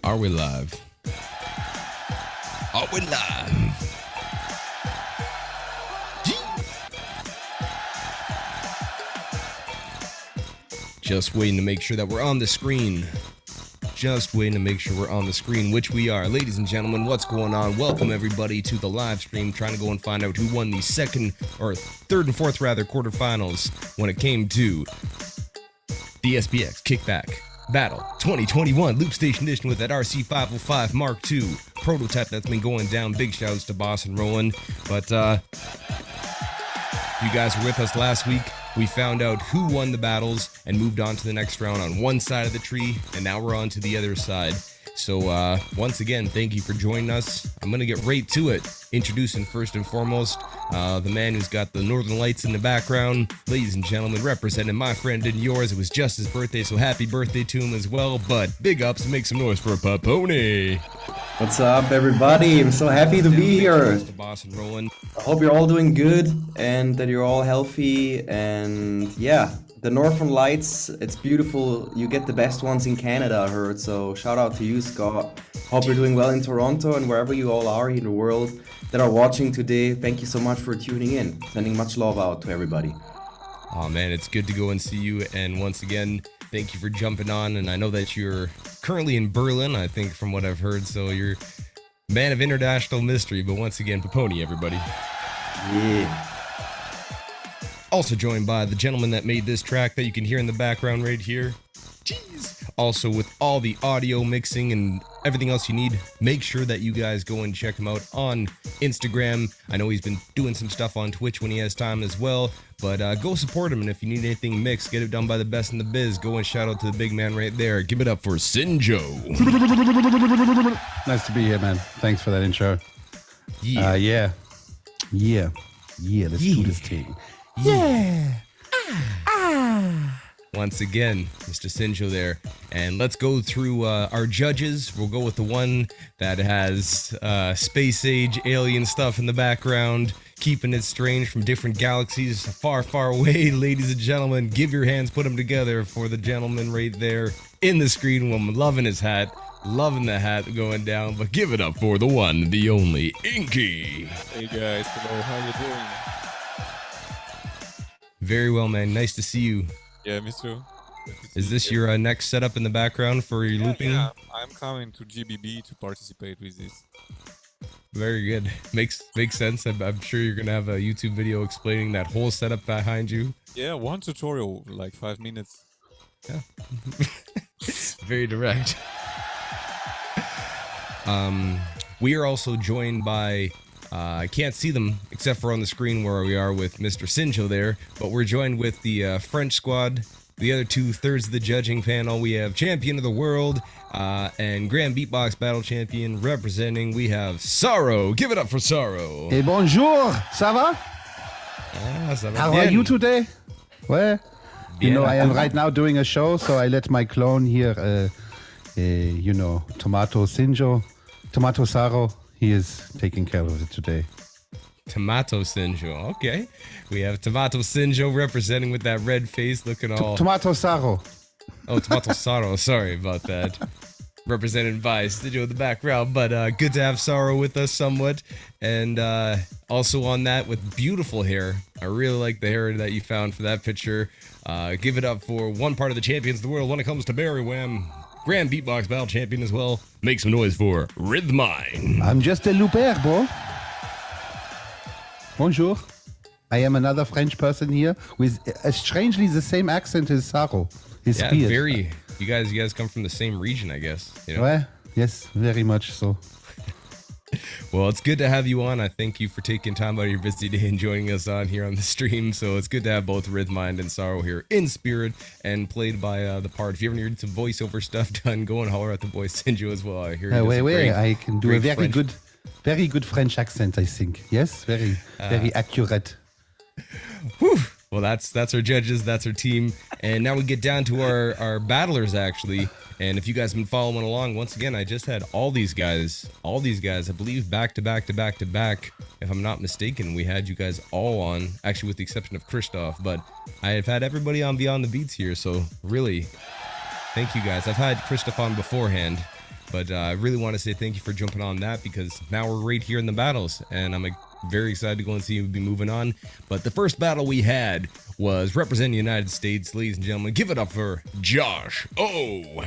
Are we live? Are we live? Just waiting to make sure that we're on the screen. Just waiting to make sure we're on the screen, which we are. Ladies and gentlemen, what's going on? Welcome everybody to the live stream, trying to go and find out who won the third and fourth quarterfinals when it came to the SBX Kickback Battle 2021 Loopstation Edition with that RC-505 Mark II prototype that's been going down. Big shouts to Boss and Rowan. But you guys were with us last week. We found out who won the battles and moved on to the next round on one side of the tree, and now we're on to the other side. So once again, thank you for joining us. I'm going to get right to it. Introducing first and foremost the man who's got the Northern Lights in the background. Ladies and gentlemen, representing my friend and yours. It was just his birthday, so happy birthday to him as well. But big ups, make some noise for Paponi. What's up, everybody? I'm so happy to be here. Boss and Rowan. I hope you're all doing good and that you're all healthy. And yeah, the Northern Lights, it's beautiful. You get the best ones in Canada, I heard. So shout out to you, Scott. Hope you're doing well in Toronto and wherever you all are in the world that are watching today. Thank you so much for tuning in. Sending much love out to everybody. Oh man, it's good to go and see you. And once again, thank you for jumping on. And I know that you're currently in Berlin, I think, from what I've heard. So you're man of international mystery. But once again, Paponi, everybody. Yeah. Also joined by the gentleman that made this track that you can hear in the background right here. Jeez. Also with all the audio mixing and everything else you need, make sure that you guys go and check him out on Instagram. I know he's been doing some stuff on Twitch when he has time as well, but go support him. And if you need anything mixed, get it done by the best in the biz. Go and shout out to the big man right there. Give it up for Sinjo. Nice to be here, man. Thanks for that intro. Yeah. Let's do this thing. Yeah. Once again, Mr. Sinjo there. And let's go through our judges. We'll go with the one that has space age alien stuff in the background, keeping it strange from different galaxies far, far away. Ladies and gentlemen, give your hands, put them together for the gentleman right there in the screen. Woman, loving his hat, loving the hat going down. But give it up for the one, the only Inkie. Hey guys, hello, how you doing? Very well, man. Nice to see you. Yeah, me too. Is this your next setup in the background for your looping? Yeah, I'm coming to GBB to participate with this. Very good. Makes sense. I'm sure you're gonna have a YouTube video explaining that whole setup behind you. Yeah, one tutorial, like 5 minutes. Yeah. Very direct. We are also joined by I can't see them except for on the screen where we are with Mr. Sinjo there, but we're joined with the French squad, the other 2/3 of the judging panel. We have Champion of the World and Grand Beatbox Battle Champion representing. We have Saro. Give it up for Saro. Hey, bonjour. Ça va? Ça va How bien. are you today? Well, you Bien. know, I am right now doing a show, so I let my clone here, you know, Tomato Saro, he is taking care of it today. Tomato Sinjo. Okay. We have Tomato Sinjo representing with that red face looking all... Tomato Saro. Oh, Tomato Saro. Sorry about that. Represented by Sinjo in the background. But good to have Saro with us somewhat. And also on that with beautiful hair. I really like the hair that you found for that picture. Give it up for one part of the champions of the world when it comes to Barry Wham. Grand Beatbox Battle Champion as well. Make some noise for Rythmind. I'm just a looper, bro. Bonjour. I am another French person here with strangely the same accent as Saro. His Yeah, beard. very. You guys come from the same region, I guess. You know? Well, yes, very much so. Well, it's good to have you on. I thank you for taking time out of your busy day and joining us on here on the stream. So it's good to have both Rythmind and Saro here in spirit and played by the part. If you ever need some voiceover stuff done, go and holler at the boy Sinjo as well. I hear he does a wait, great, I can do a great very good French accent, I think. Yes, very accurate. Whew. Well, that's our judges, that's our team, and now we get down to our battlers actually. And if you guys have been following along, once again, I just had all these guys, I believe back to back. If I'm not mistaken, we had you guys all on, actually with the exception of Kristoff, but I have had everybody on Beyond the Beats here, so really, thank you guys. I've had Kristoff on beforehand, But I really want to say thank you for jumping on that, because now we're right here in the battles, and I'm very excited to go and see you be moving on. But the first battle we had was representing the United States. Ladies and gentlemen, give it up for Josh O.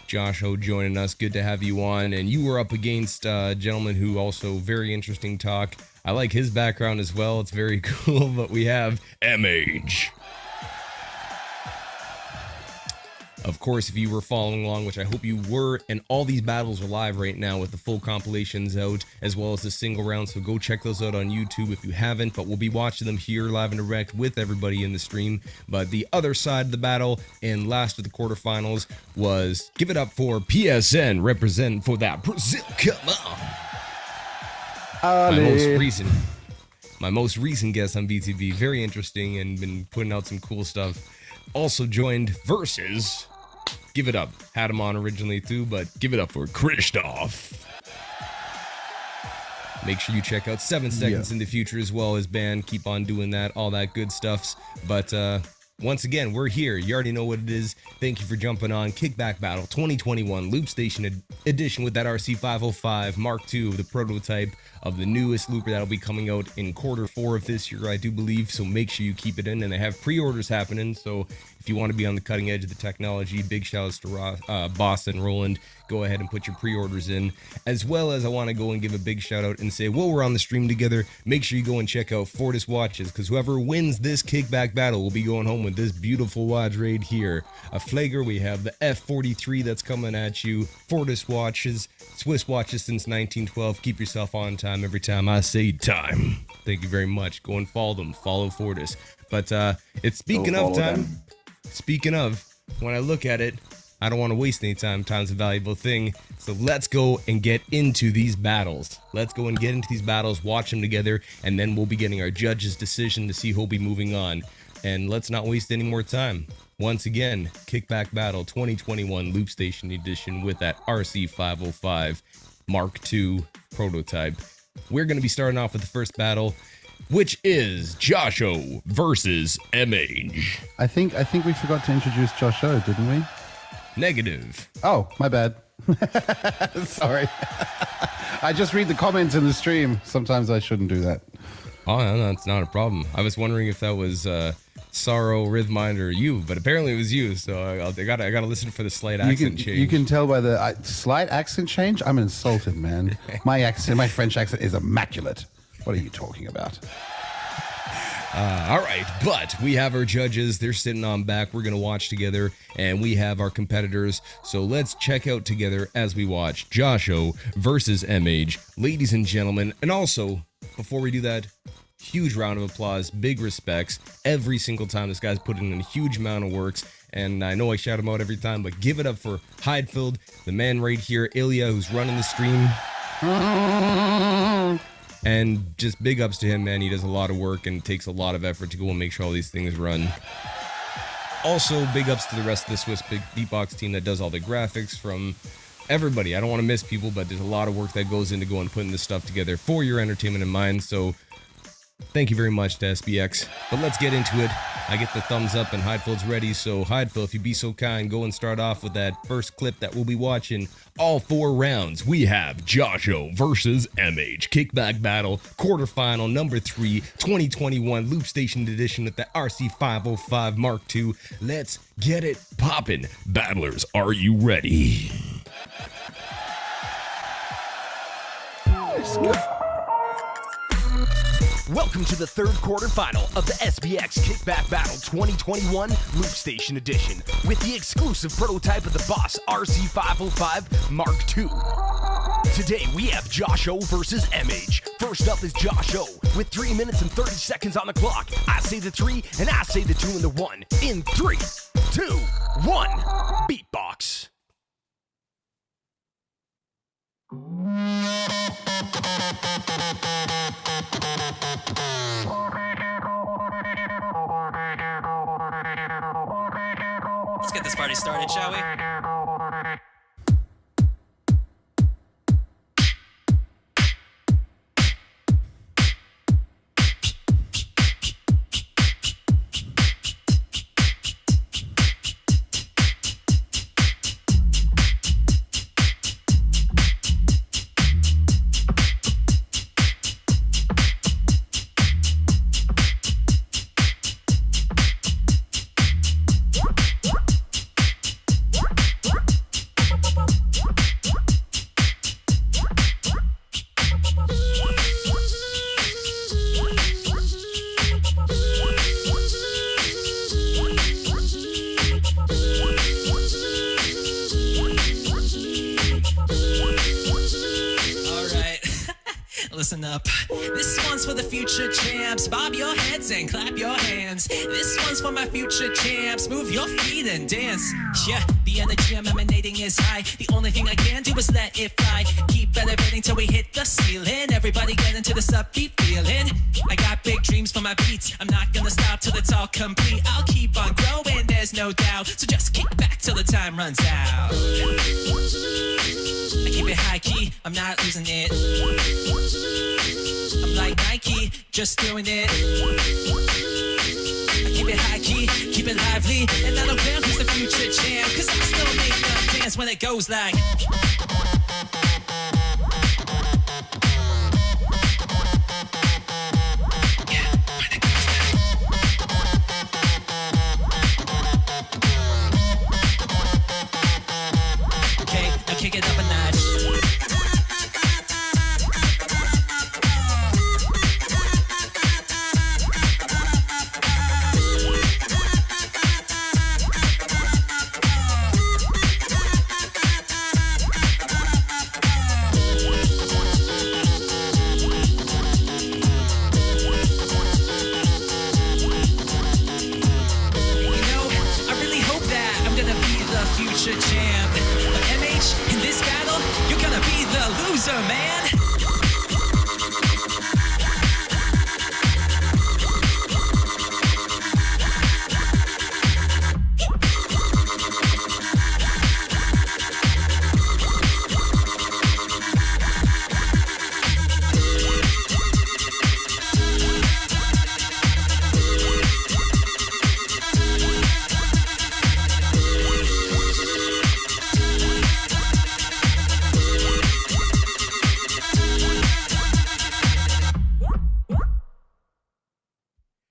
Josh O joining us. Good to have you on. And you were up against a gentleman who also very interesting talk. I like his background as well. It's very cool. But we have MH. Of course, if you were following along, which I hope you were, and all these battles are live right now with the full compilations out, as well as the single round, so go check those out on YouTube if you haven't, but we'll be watching them here live and direct with everybody in the stream. But the other side of the battle, and last of the quarterfinals, was give it up for PSN, representing for that Brazil, come on! My most recent guest on BTB, very interesting, and been putting out some cool stuff. Also joined versus, give it up, had him on originally too, but give it up for Kristoff. Make sure you check out 7 Seconds in the Future as well as band. Keep on doing that, all that good stuffs. But once again, we're here. You already know what it is. Thank you for jumping on. Kickback Battle 2021 Loopstation Edition with that RC-505 Mark II, the prototype of the newest looper that'll be coming out in Q4 of this year, I do believe. So make sure you keep it in, and they have pre-orders happening. So if you want to be on the cutting edge of the technology, big shouts to Boss and Roland. Go ahead and put your pre-orders in, as well as I want to go and give a big shout out and say, while we're on the stream together, make sure you go and check out Fortis watches, because whoever wins this kickback battle will be going home with this beautiful watch right here. A flagger, we have the F43 that's coming at you. Fortis watches, Swiss watches since 1912. Keep yourself on time every time I say time. Thank you very much. Go and follow them. Follow Fortis. But it's speaking of time. Speaking of, when I look at it, I don't want to waste any time. Time's a valuable thing. So let's go and get into these battles. Let's go and get into these battles, watch them together, and then we'll be getting our judge's decision to see who'll be moving on. And let's not waste any more time. Once again, Kickback Battle 2021 Loopstation Edition with that RC-505 Mark II prototype. We're going to be starting off with the first battle, which is Josh O versus MH. I think we forgot to introduce Josh O, didn't we? Negative. Oh, my bad. Sorry. I just read the comments in the stream. Sometimes I shouldn't do that. Oh, no, it's not a problem. I was wondering if that was Saro, Rythmind, or you, but apparently it was you. So I gotta listen for the slight accent change. You can tell by the slight accent change. I'm insulted, man. My French accent is immaculate. What are you talking about? All right, but we have our judges. They're sitting on back. We're going to watch together, and we have our competitors. So let's check out together as we watch Josh O versus MH. Ladies and gentlemen, and also, before we do that, huge round of applause, big respects. Every single time this guy's putting in a huge amount of works, and I know I shout him out every time, but give it up for Heidfeld, the man right here, Olea, who's running the stream. And just big ups to him, man. He does a lot of work and takes a lot of effort to go and make sure all these things run. Also, big ups to the rest of the Swissbeatbox team that does all the graphics, from everybody. I don't want to miss people, but there's a lot of work that goes into going and putting this stuff together for your entertainment in mind. So thank you very much to SBX. But let's get into it. I get the thumbs up and Heidfeld's ready. So Heidfeld, if you'd be so kind, go and start off with that first clip that we'll be watching. All 4 rounds, we have Josh O versus MH. Kickback Battle, quarterfinal number 3, 2021 Loopstation Edition with the RC-505 Mark II. Let's get it poppin'. Battlers, are you ready? Let's go. Welcome to the third quarterfinal of the SBX Kickback Battle 2021 Loopstation Edition with the exclusive prototype of the BOSS RC-505 Mark II. Today we have Josh O versus MH. First up is Josh O with 3 minutes and 30 seconds on the clock. I say the 3 and I say the 2 and the 1. In 3, 2, 1, beatbox. Let's get this party started, shall we? up. This one's for the future champs. Bob your heads and clap your hands. This one's for my future champs. Move your feet and dance. Yeah, the energy I'm emanating is high. The only thing I can do is let it fly. Keep elevating till we hit the ceiling. Everybody get into this upbeat feeling. I got big dreams for my beats. I'm not gonna stop till it's all complete. I'll keep on growing, there's no doubt. So just kick back till the time runs out. I keep it high key, I'm not losing it. I'm like Nike, just doing it. I keep it high key, keep it lively. And I don't care who's the future champ, cause I still make them dance when it goes like. Kick it up a notch. Man.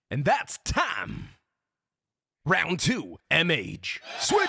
And that's time. Round 2, MH. Switch.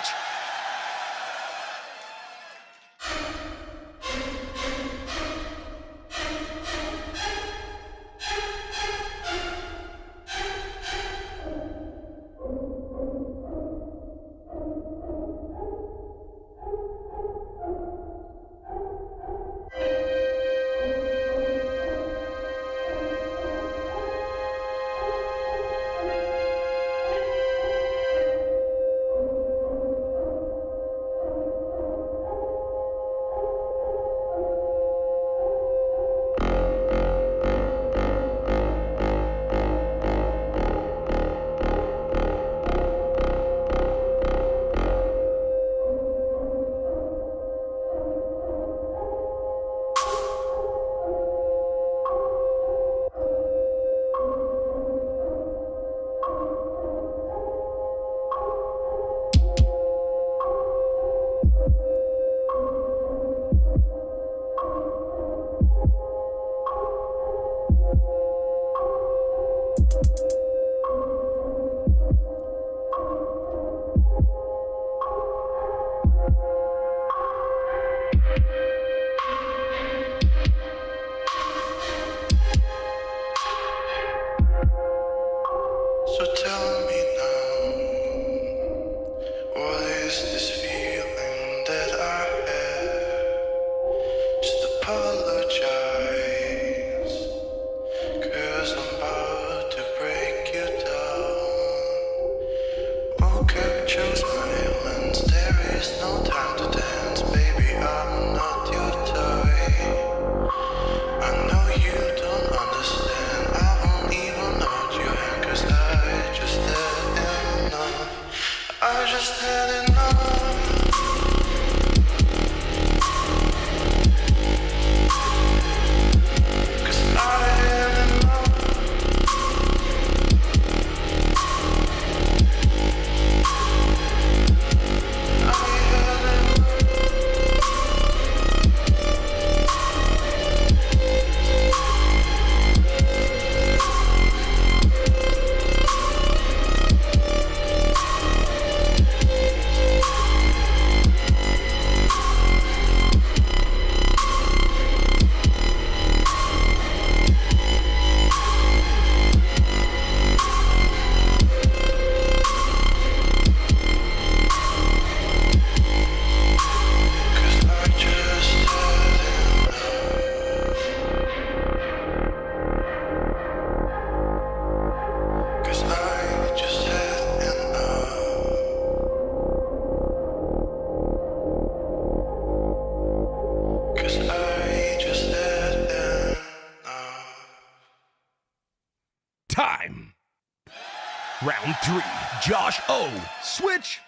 Round 3, Josh O. Switch.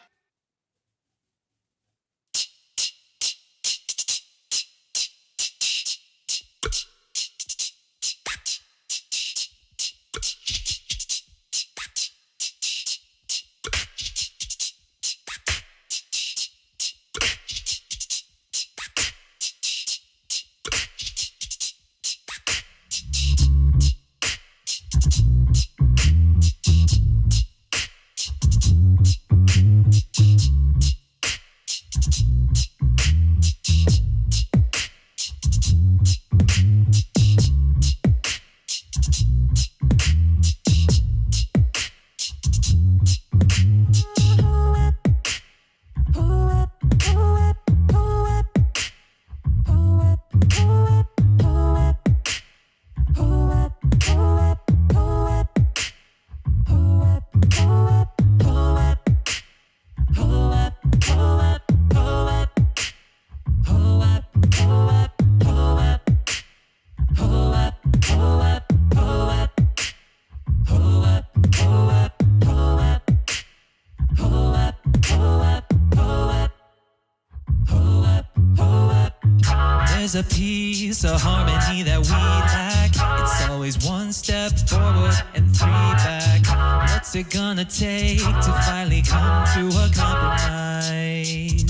There's a piece of harmony that we lack. It's always one step forward and 3 back. What's it gonna take to finally come to a compromise?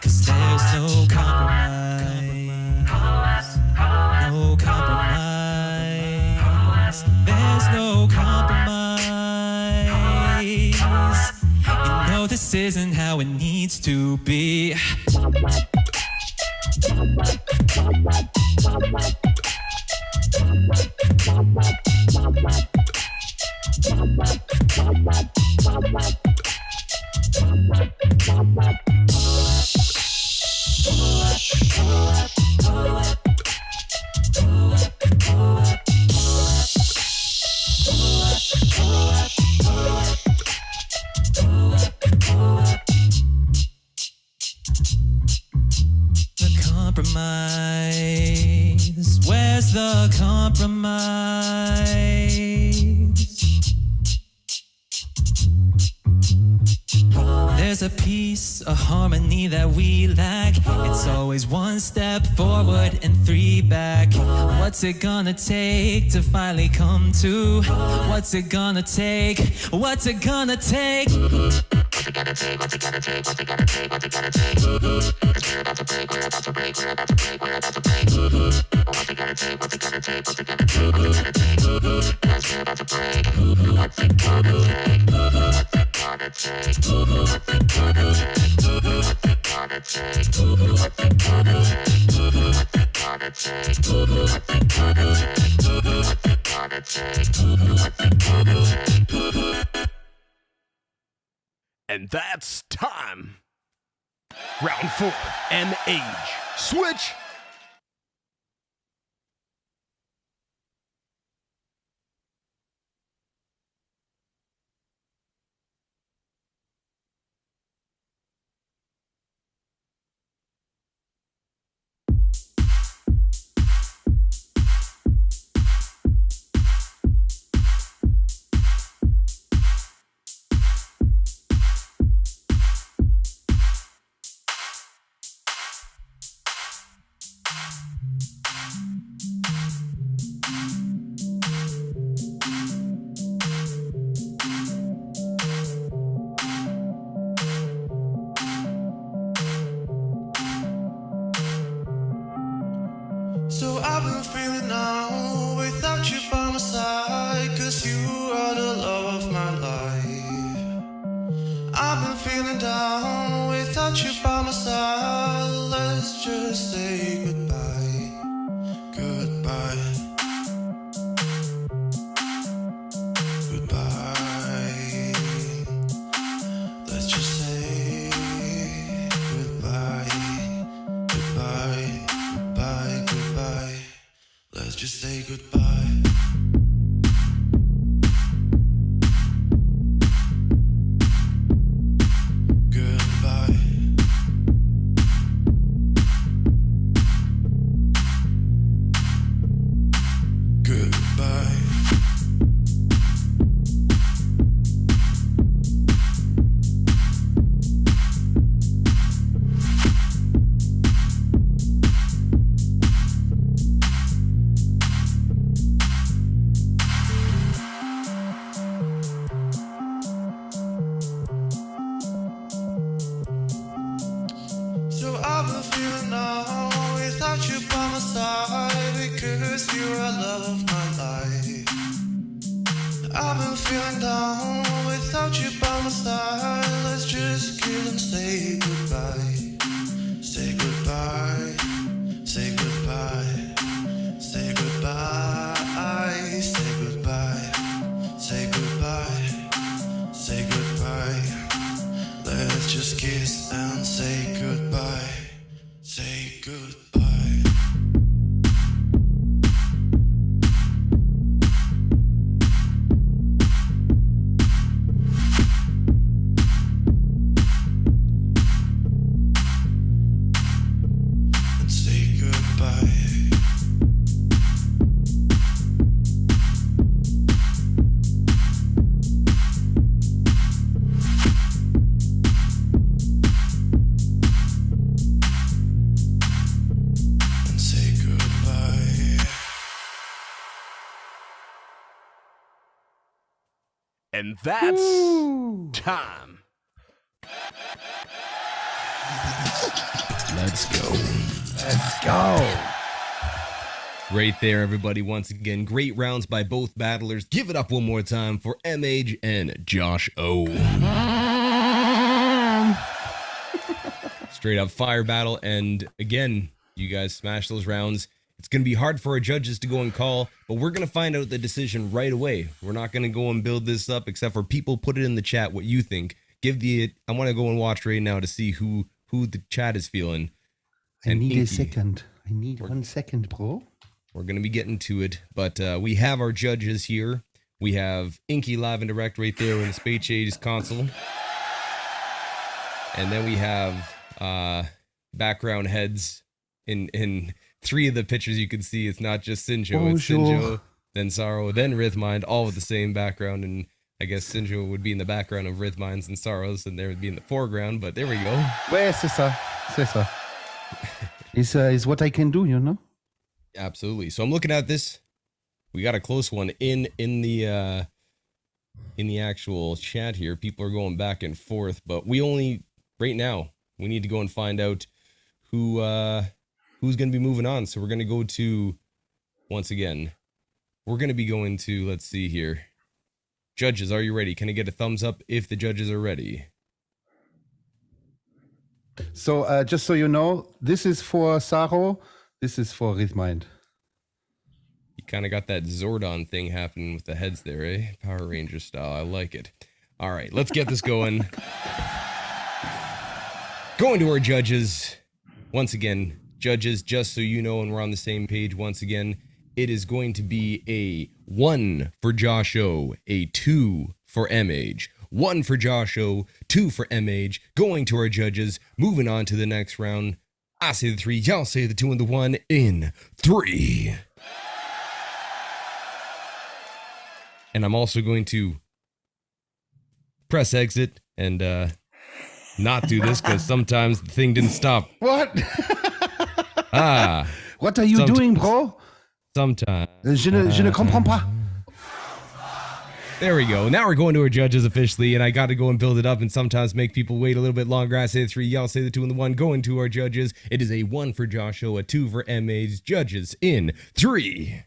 'Cause there's no compromise. No compromise. There's no compromise. You know this isn't how it needs to be. Compromise. Where's the compromise? There's a piece of harmony that we lack. It's always one step forward and 3 back. What's it gonna take to finally come to? What's it gonna take? What's it gonna take? What's it gonna take? What's it gonna take? What's it gonna take? What's it gonna take? We're about to break. We're about to break. We're about to break. We're about to break. What's it gonna take? What's it gonna take? What's it gonna take? What's it gonna take? We're about to break. What's it gonna take? What's it gonna take? What's it gonna take? What's it gonna take? What's it gonna take? What's it gonna take? What's it gonna take? What's it gonna take? What's it gonna take? And that's time. Round 4, MH. Switch. So I've been feeling now without you by my side, 'cause you are the love of my life. I've been feeling down without you by my side. Let's just say goodbye, goodbye, goodbye. Let's just say goodbye, goodbye, goodbye, goodbye. Let's just say goodbye. Goodbye. you by my side, because you are love of my life. I've been feeling down without you by my side. Let's just kill and say goodbye. Say goodbye, say goodbye, say goodbye, say goodbye, say goodbye, say goodbye. Let's just kiss and say goodbye, say goodbye. And say goodbye. And say goodbye. And that's time. Let's go. Let's go. Right there, everybody. Once again, great rounds by both battlers. Give it up one more time for MH and Josh O. Straight up fire battle. And again, you guys smash those rounds. It's going to be hard for our judges to go and call, but we're going to find out the decision right away. We're not going to go and build this up, except for people put it in the chat what you think. I want to go and watch right now to see who the chat is feeling. I And need a Inkie. second. I need 1 second, bro. We're going to be getting to it, but we have our judges here. We have Inkie live and direct right there in the Space Age console. And then we have background heads in 3 of the pictures you can see. It's not just Sinjo, it's Bonjour. Sinjo, then Saro, then Rythmind, all with the same background. And I guess Sinjo would be in the background of Rythmind's and Saro's, and they would be in the foreground, but there we go. Where is Cesar? Cesar. Is what I can do, you know? Absolutely. So I'm looking at this. We got a close one in the actual chat here. People are going back and forth, but right now we need to go and find out who's going to be moving on. So we're going to go to, once again, we're going to be going to, let's see here. Judges, are you ready? Can I get a thumbs up if the judges are ready? So just so you know, this is for Saro. This is for Rythmind. You kind of got that Zordon thing happening with the heads there, eh? Power Ranger style. I like it. All right, let's get this going. Going to our judges. Once again, judges, just so you know and we're on the same page once again, it is going to be a 1 for Josh O, a 2 for MH, 1 for Josh O, 2 for MH. Going to our judges, moving on to the next round. I say the 3, y'all say the 2 and the 1 in 3. And I'm also going to press exit and not do this because sometimes the thing didn't stop. What? Ah, What are you doing, bro? sometimes. Je ne comprends pas. There we go. Now we're going to our judges officially, and I got to go and build it up and sometimes make people wait a little bit longer. I say the 3, y'all say the 2 and the 1. Going to our judges. It is a 1 for Joshua, a 2 for MA's. Judges in 3.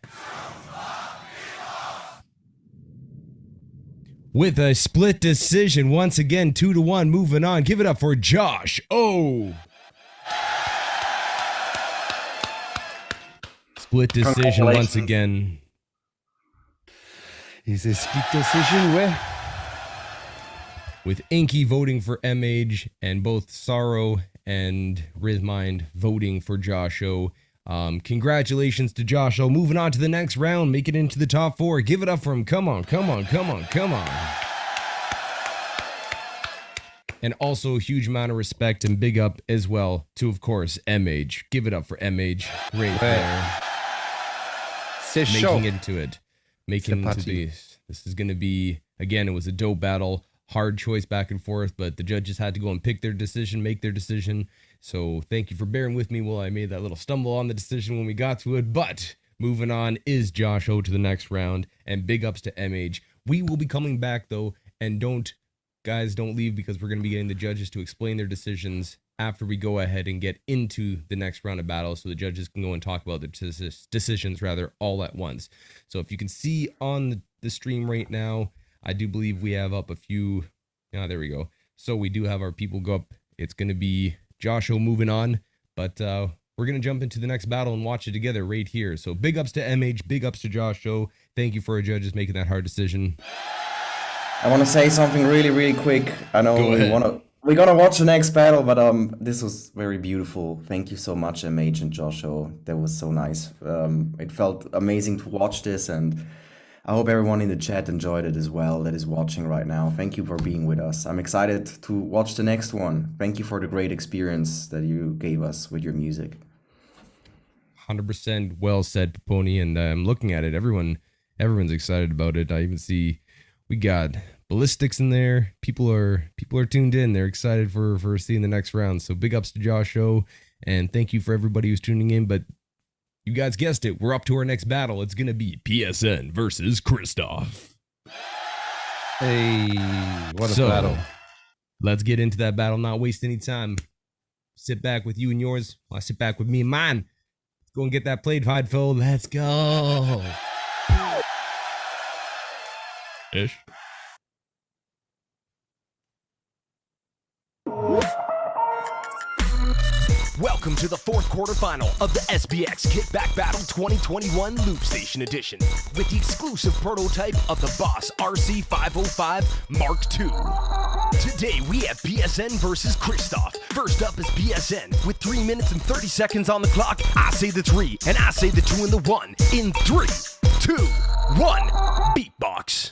With a split decision, once again, 2-1, moving on. Give it up for Josh O. Split decision once again. Is a split decision where? With Inkie voting for MH and both Saro and Rythmind voting for Josh O. Congratulations to Josh O. Moving on to the next round, make it into the top 4. Give it up for him. Come on, come on, come on, come on. And also a huge amount of respect and big up as well to, of course, MH. Give it up for MH right there. C'est chaud. Making it into it. Making it into this is going to be, again, it was a dope battle. Hard choice back and forth, but the judges had to go and pick their decision, make their decision. So thank you for bearing with me while I made that little stumble on the decision when we got to it. But moving on is Josh O to the next round, and big ups to MH. We will be coming back though, and don't leave because we're going to be getting the judges to explain their decisions after we go ahead and get into the next round of battles, so the judges can go and talk about the decisions rather all at once. So if you can see on the stream right now, I do believe we have up a few. There we go. So we do have our people go up. It's going to be Joshua moving on, but we're going to jump into the next battle and watch it together right here. So big ups to MH, big ups to Joshua. Thank you for our judges making that hard decision. I want to say something really quick. I know we're gonna watch the next battle, but this was very beautiful. Thank you so much, MH and Joshua. That was so nice. It felt amazing to watch this, and I hope everyone in the chat enjoyed it as well that is watching right now. Thank you for being with us. I'm excited to watch the next one. Thank you for the great experience that you gave us with your music. 100% well said, Paponi, and I'm looking at it. Everyone's excited about it. I even see we got Ballistics in there. People are tuned in. They're excited for seeing the next round. So big ups to Josh O, and thank you for everybody who's tuning in. But you guys guessed it, we're up to our next battle. It's gonna be PSN versus Kristoff. Hey, what a battle. Let's get into that battle, not waste any time. Sit back with you and yours while I sit back with me and mine. Let's go and get that played, Hidefo. Let's go. Ish. Welcome to the fourth quarterfinal of the SBX Kickback Battle 2021 Loopstation Edition with the exclusive prototype of the BOSS RC-505 Mark II. Today we have PSN versus Kristoff. First up is PSN with 3 minutes and 30 seconds on the clock. I say the 3 and I say the 2 and the 1 in 3, 2, 1, beatbox.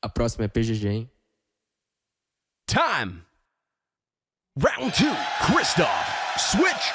A próxima é PGG, hein? time. Round 2, Kristoff, switch.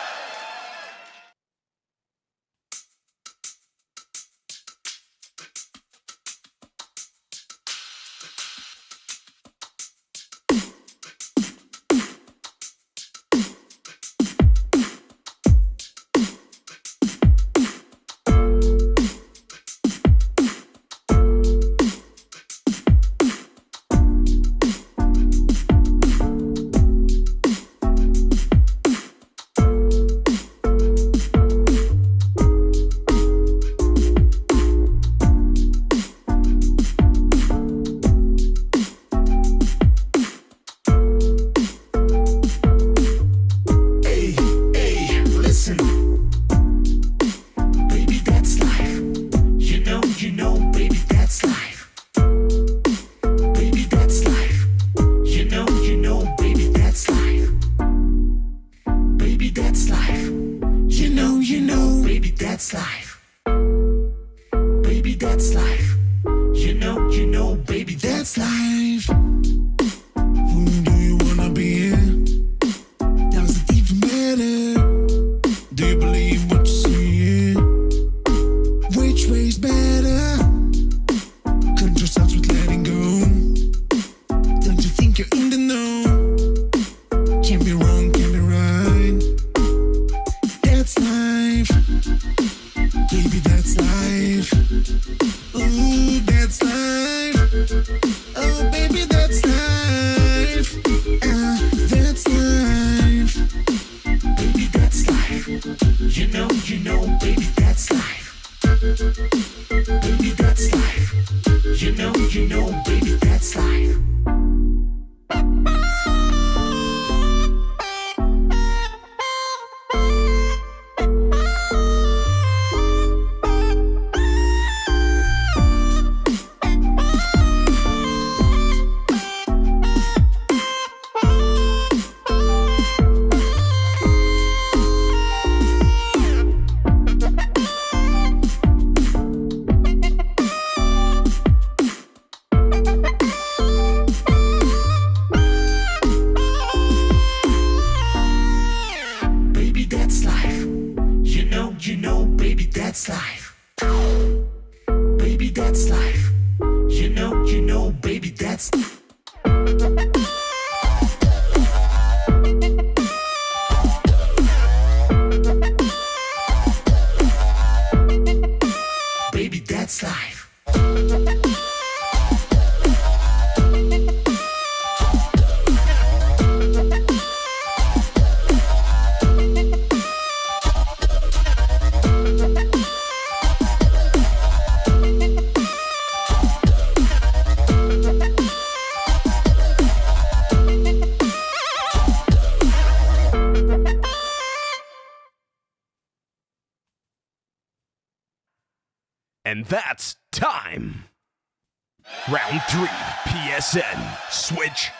And that's time. Round 3, PSN, switch.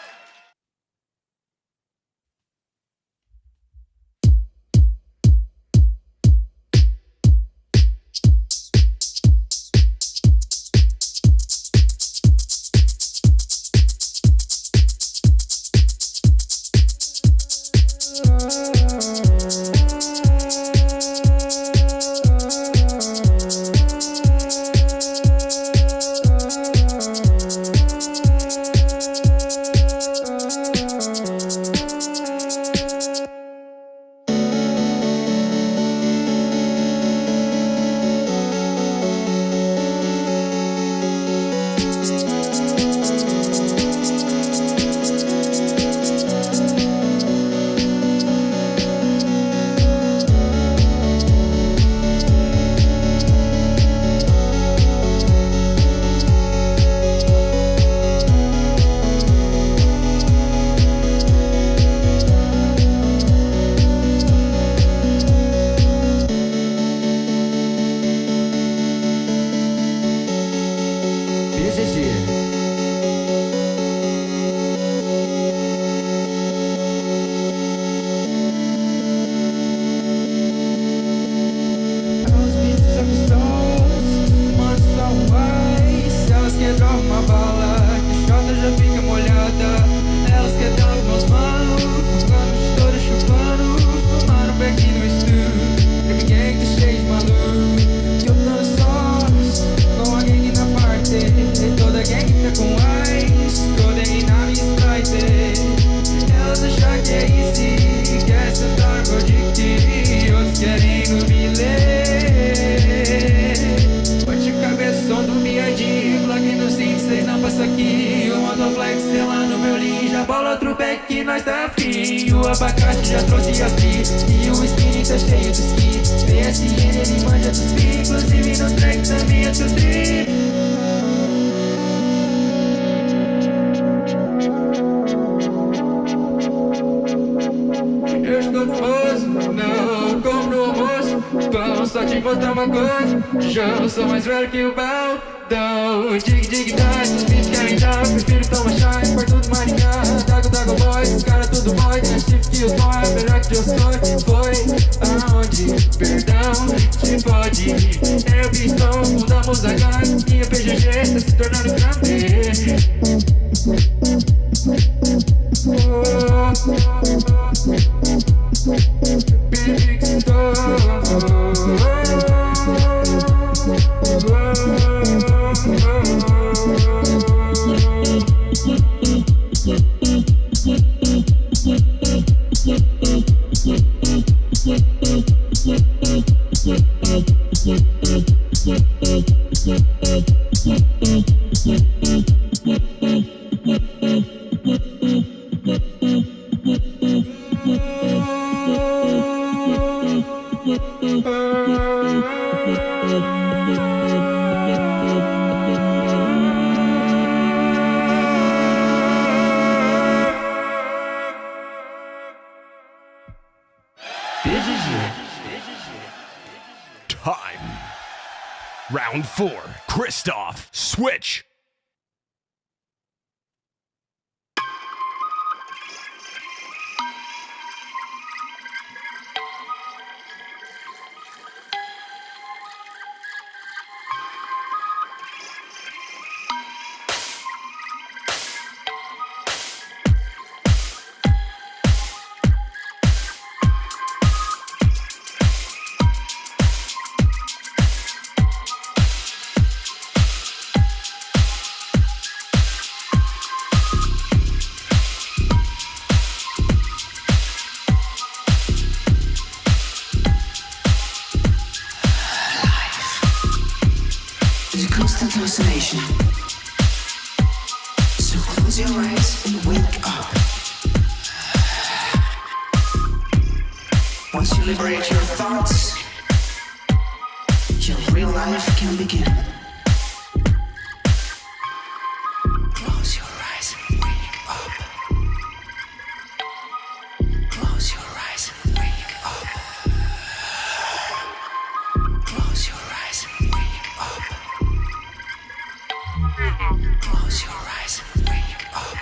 a bola, outro back que nós tá afim. O abacate já trouxe a fri e o spinning tá cheio de ski. PSN ele manja dos free, inclusive no track também é do tri. Eu estou famoso, não como no almoço. Pão, só te contar uma coisa, já sou mais velho que o baldão. Dig, dá, esses beats querem dar, prefiro tomar chá e pôr tudo marinhar. Dago boy, os caras tudo boy, tem chifre que os boy, é melhor que eu sou. Foi aonde, perdão, te pode. Eu que estou, fundamos a gangue, minha PGG tá se tornando grande. Big Time. Round 4. Kristoff. Switch. Constant hallucination. So close your eyes and wake up. Once you liberate your thoughts, your real life can begin. Close your eyes and wake up. Close your eyes and wake up. Close your eyes and wake up. Close your eyes and wake up.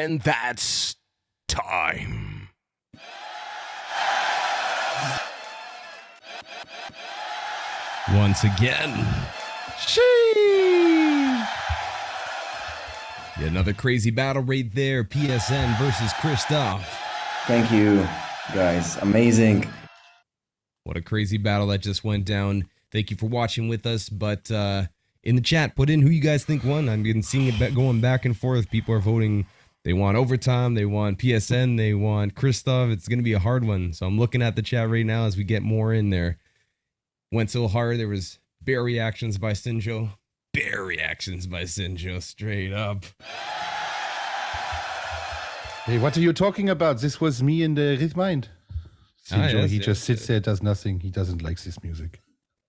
And that's time. Once again. Sheesh. Yet another crazy battle right there. PSN versus Kristoff. Thank you, guys. Amazing. What a crazy battle that just went down. Thank you for watching with us. But in the chat, put in who you guys think won. I've been seeing it going back and forth. People are voting. They want overtime. They want PSN. They want Kristoff. It's going to be a hard one. So I'm looking at the chat right now as we get more in there. Went so hard. There was bear reactions by Sinjo. Bear reactions by Sinjo. Straight up. Hey, what are you talking about? This was me and Rythmind. Sinjo, Yes, he yes, just sits yes. there, does nothing. He doesn't like this music.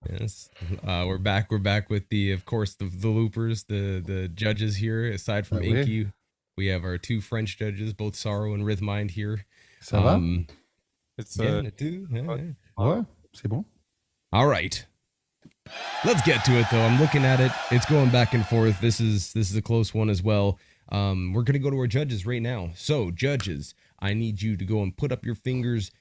Yes, we're back. We're back with the, of course, the loopers, the judges here. Aside from oui. Inkie, we have our two French judges, both Saro and Rythmind here. Ça va? It's Yeah, yeah. Ouais, c'est bon. All right, let's get to it though. I'm looking at it. It's going back and forth. This is a close one as well. We're gonna go to our judges right now. So judges, I need you to go and put up your fingers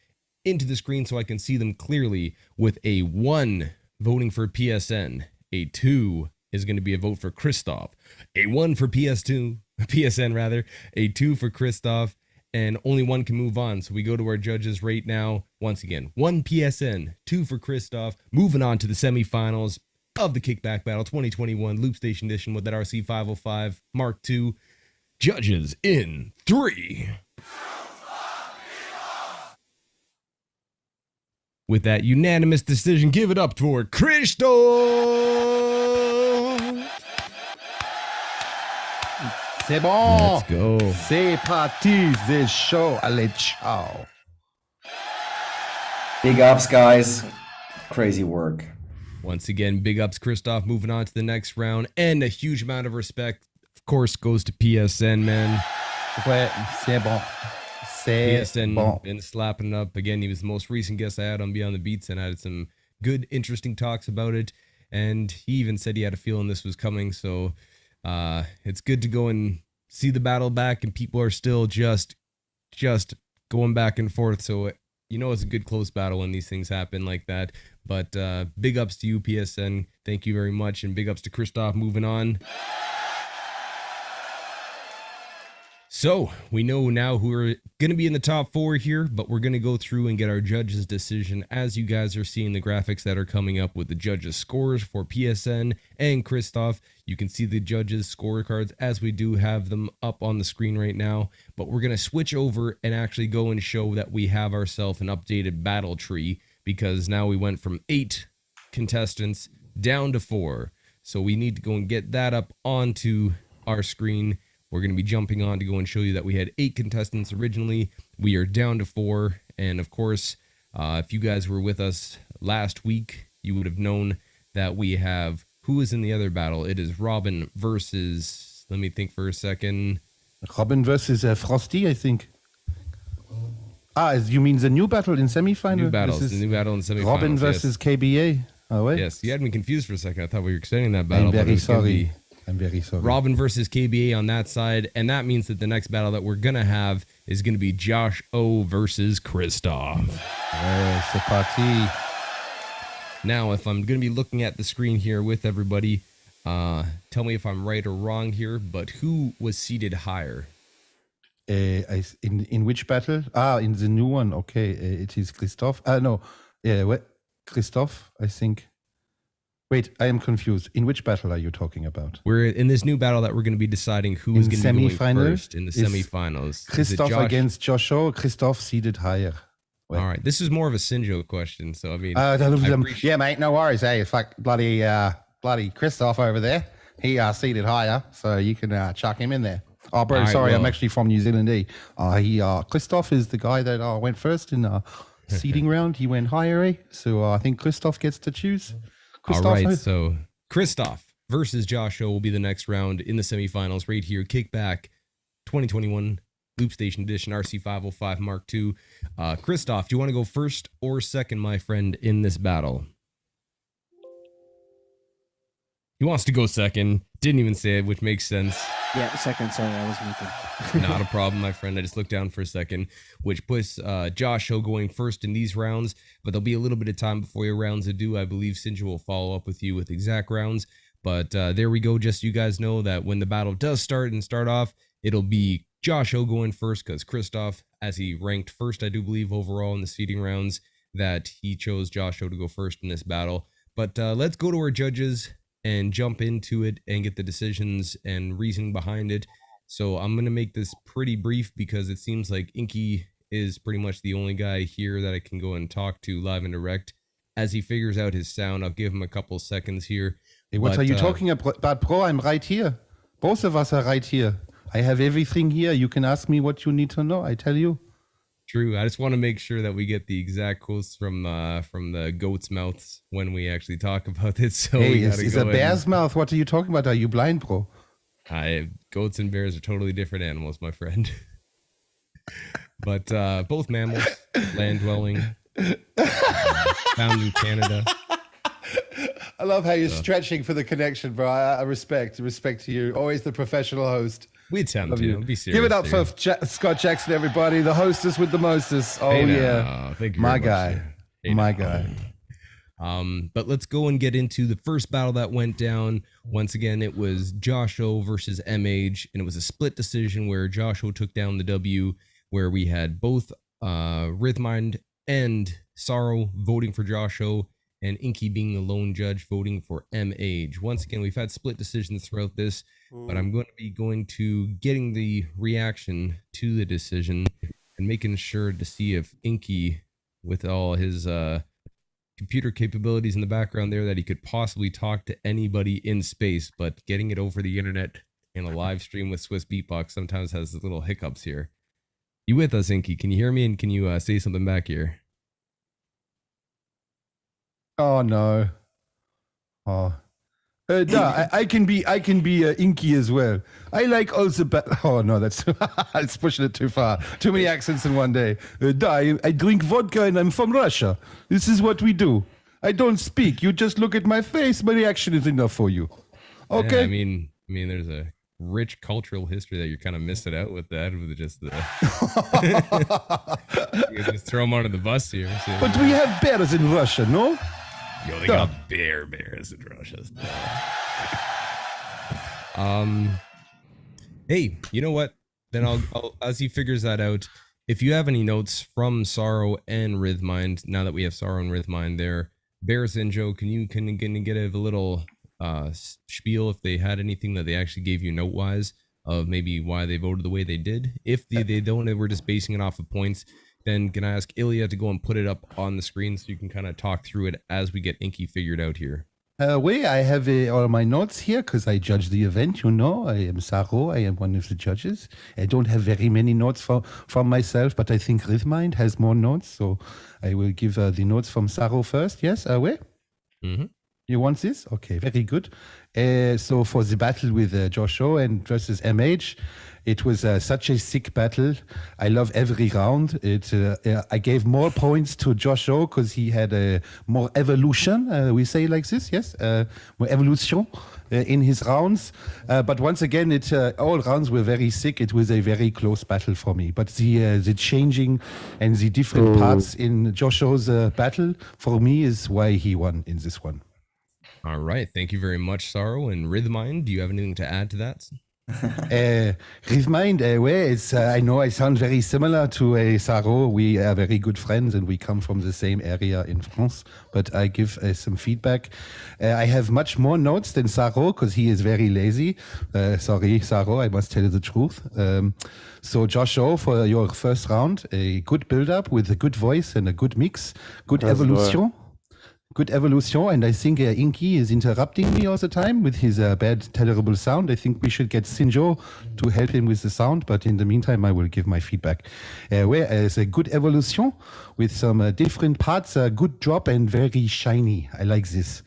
into the screen so I can see them clearly. With a 1 voting for PSN, a 2 is going to be a vote for Kristoff, a 1 for PSN rather, a 2 for Kristoff, and only 1 can move on. So we go to our judges right now. Once again, 1 PSN, 2 for Kristoff. Moving on to the semifinals of the Kickback Battle 2021 Loopstation Edition with that RC-505 Mark II. Judges in 3. With that unanimous decision, give it up for Kristoff! C'est bon. Let's go. C'est parti, this show. Allez, ciao. Big ups, guys. Crazy work. Once again, big ups, Kristoff, moving on to the next round. And a huge amount of respect, of course, goes to PSN, man. Ouais, c'est bon. C'est PSN bon. been slapping it up. Again, he was the most recent guest I had on Beyond the Beats, and I had some good, interesting talks about it. And he even said he had a feeling this was coming. So it's good to go and see the battle back, and people are still just going back and forth. So you know it's a good close battle when these things happen like that. But big ups to you, PSN. Thank you very much, and big ups to Kristoff moving on. So we know now who are going to be in the top 4 here, but we're going to go through and get our judges' decision as you guys are seeing the graphics that are coming up with the judges' scores for PSN and Kristoff. You can see the judges' scorecards as we do have them up on the screen right now, but we're going to switch over and actually go and show that we have ourselves an updated battle tree, because now we went from 8 contestants down to 4. So we need to go and get that up onto our screen. We're going to be jumping on to go and show you that we had 8 contestants originally. We are down to 4. And of course, if you guys were with us last week, you would have known that we have, who is in the other battle? It is Robin versus, let me think for a second. Robin versus Frosty, I think. Ah, you mean the new battle in semifinal? New battles, the new battle in semifinals. Robin versus KBA. Oh, wait. Yes, you had me confused for a second. I thought we were extending that battle. I'm but it very was gonna sorry. be I'm very sorry. Robin versus KBA on that side, and that means that the next battle that we're gonna have is gonna be Josh O versus Kristoff. Ouais, c'est parti. Now, if I'm gonna be looking at the screen here with everybody, tell me if I'm right or wrong here, but who was seated higher? In which battle? Ah, in the new one. Okay, it is Kristoff. No, yeah, what? Kristoff, I think. Wait, I am confused. In which battle are you talking about? We're in this new battle that we're going to be deciding who is going to be going first in the semifinals. Is it Kristoff Josh? against Joshua. Kristoff seated higher. All right, this is more of a Sinjo question, so I mean, yeah, mate, no worries. Hey, fuck, bloody Kristoff over there. He seated higher, so you can chuck him in there. Oh, bro, right, sorry, well. I'm actually from New Zealand. Kristoff is the guy that went first in seeding round. He went higher, so I think Kristoff gets to choose. All right, so Kristoff versus Joshua will be the next round in the semifinals right here. Kickback 2021 Loopstation Edition RC-505 Mark II. Kristoff, do you want to go first or second, my friend, in this battle? He wants to go second. Didn't even say it, which makes sense. Yeah, second. Sorry, I was muted. Not a problem, my friend. I just looked down for a second, which puts Josh Ho going first in these rounds, but there'll be a little bit of time before your rounds are due. I believe Sinjo will follow up with you with exact rounds, but there we go. Just so you guys know that when the battle does start off, it'll be Josh Ho going first because Kristoff, as he ranked first, I do believe, overall in the seeding rounds, that he chose Josh Ho to go first in this battle. But let's go to our judges and jump into it and get the decisions and reasoning behind it. So I'm going to make this pretty brief because it seems like Inkie is pretty much the only guy here that I can go and talk to live and direct. As he figures out his sound, I'll give him a couple seconds here. Hey, what are you talking about, bro? I'm right here. Both of us are right here. I have everything here. You can ask me what you need to know. I tell you. True. I just want to make sure that we get the exact quotes from the goat's mouths when we actually talk about it. So hey, is a bear's mouth? What are you talking about? Are you blind, bro? Goats and bears are totally different animals, my friend. But both mammals, land-dwelling, found in Canada. I love how you're stretching for the connection, bro. I respect to you. Always the professional host. We attempt to be serious. Give it up for Scott Jackson, everybody. The hostess with the mostest. Oh, yeah. Thank you my very guy. Much, my guy. But let's go and get into the first battle that went down. Once again, it was Josh O versus MH, and it was a split decision where Josh O took down the W, where we had both Rythmind and Saro voting for Josh O, and Inkie being the lone judge voting for MH. Once again, we've had split decisions throughout this, but I'm going to be getting the reaction to the decision and making sure to see if Inkie, with all his computer capabilities in the background there, that he could possibly talk to anybody in space, but getting it over the internet in a live stream with Swissbeatbox sometimes has little hiccups here. You with us, Inkie? Can you hear me, and can you say something back here? Oh no. Oh. I can be Inkie as well. I like all the oh no, that's it's pushing it too far. Too many accents in one day. I drink vodka and I'm from Russia. This is what we do. I don't speak. You just look at my face. My reaction is enough for you. Okay. Yeah, I mean, there's a rich cultural history that you're kind of missing out with that, with just the. You just throw them under the bus here. So. But we have bears in Russia, no? Yo, they got bears in Russia. Hey, you know what? Then I'll as he figures that out, if you have any notes from Saro and Rythmind, now that we have Saro and Rythmind there, Bears and Joe, can you get a little spiel if they had anything that they actually gave you note-wise of maybe why they voted the way they did? If they don't, they were just basing it off of points, then can I ask Ilya to go and put it up on the screen so you can kind of talk through it as we get Inkie figured out here? I have all my notes here because I judge the event, you know. I am Saro, I am one of the judges. I don't have very many notes from myself, but I think Rythmind has more notes, so I will give the notes from Saro first. Yes, Mm-hmm. You want this? Okay, very good. So for the battle with Josh O and versus MH, it was such a sick battle. I love every round. I gave more points to Josh O because he had more evolution. We say like this, yes? More evolution in his rounds. But once again, all rounds were very sick. It was a very close battle for me. But the changing and the different parts in Josh O's battle, for me, is why he won in this one. All right. Thank you very much, Saro. And Rythmind, do you have anything to add to that? Rythmind, I know I sound very similar to Saro. We are very good friends and we come from the same area in France, but I give some feedback. I have much more notes than Saro because he is very lazy. Sorry, Saro, I must tell you the truth. So Josh O, for your first round, a good build-up with a good voice and a good mix, good evolution. Good evolution, and I think Inkie is interrupting me all the time with his bad, terrible sound. I think we should get Sinjo to help him with the sound, but in the meantime, I will give my feedback. Whereas a good evolution with some different parts, a good drop and very shiny. I like this.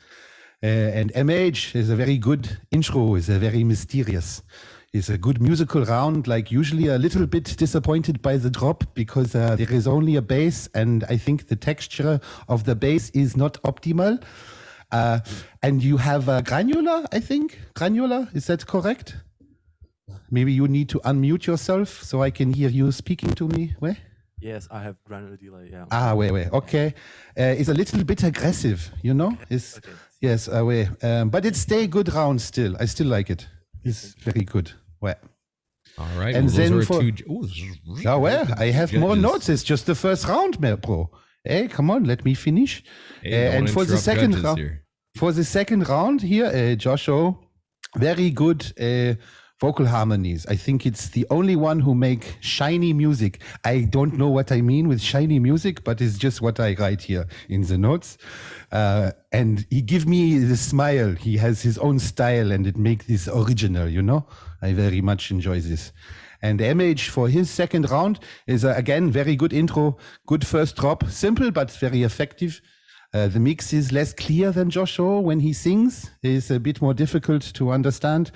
And MH is a very good intro, is a very mysterious. It's a good musical round, like usually a little bit disappointed by the drop because there is only a bass and I think the texture of the bass is not optimal. And you have granular, I think. Granular, is that correct? Maybe you need to unmute yourself so I can hear you speaking to me. Where? Yes, I have granular delay. Yeah. Wait. Okay, it's a little bit aggressive, you know. It's Okay. yes, wait. But it's stay good round still. I still like it. It's very good. Well. All right. And well, then those for are two. Ooh, this is really good I have more judges. notes. It's just the first round, bro. Hey, come on, let me finish. Hey, don't And for the interrupt second judges round, here. here, Joshua, very good vocal harmonies. I think it's the only one who make shiny music. I don't know what I mean with shiny music, but it's just what I write here in the notes. And he give me the smile. He has his own style, and it makes this original. You know, I very much enjoy this. And MH for his second round is again very good intro, good first drop, simple but very effective. The mix is less clear than Joshua when he sings. It's a bit more difficult to understand.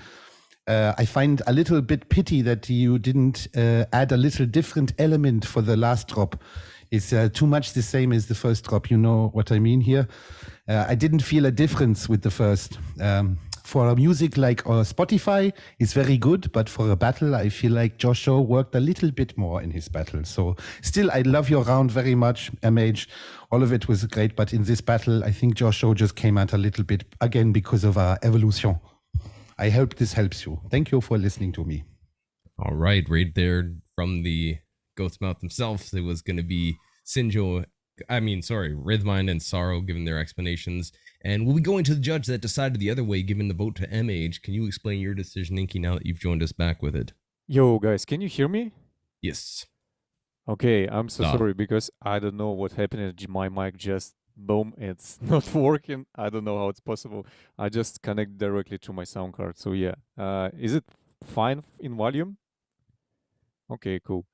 I find a little bit pity that you didn't add a little different element for the last drop. It's too much the same as the first drop. You know what I mean here? I didn't feel a difference with the first. For a music like Spotify, it's very good, but for a battle, I feel like Joshua worked a little bit more in his battle. So still, I love your round very much, MH. All of it was great, but in this battle, I think Joshua just came out a little bit, again, because of our evolution. I hope this helps you. Thank you for listening to me. All right, right there from the Goat's Mouth themselves, it was going to be Rythmind and Saro giving their explanations. And we'll be going to the judge that decided the other way, giving the vote to MH. Can you explain your decision, Inkie, now that you've joined us back with it? Yo, guys, can you hear me? Yes. Okay, I'm so sorry because I don't know what happened. My mic just boom, it's not working. I don't know how it's possible. I just connect directly to my sound card. So yeah, is it fine in volume? Okay, cool.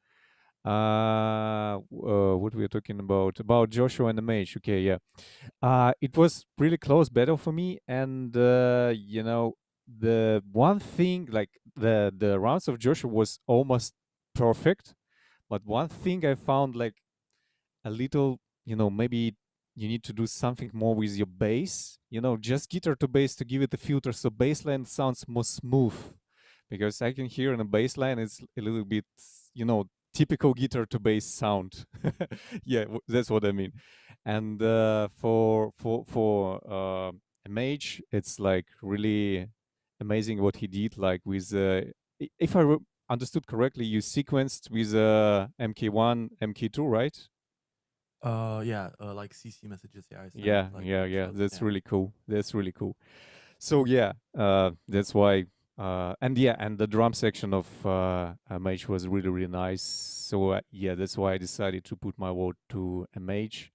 What we are talking about Joshua and the mage. Okay, yeah. It was really close battle for me, and you know, the one thing, like the rounds of Joshua was almost perfect, but one thing I found like a little, you know, maybe you need to do something more with your bass, you know, just guitar to bass to give it a filter so bass line sounds more smooth, because I can hear in a bass line it's a little bit, you know, typical guitar to bass sound. Yeah, that's what I mean. And for Mage, it's like really amazing what he did, like with if I understood correctly, you sequenced with MK1 MK2, right? Like CC messages. Yeah, I sent, Yeah, like, yeah. stuff, That's yeah. really cool. That's really cool. So yeah, that's why. And yeah, and the drum section of MH was really nice. So yeah, that's why I decided to put my vote to MH.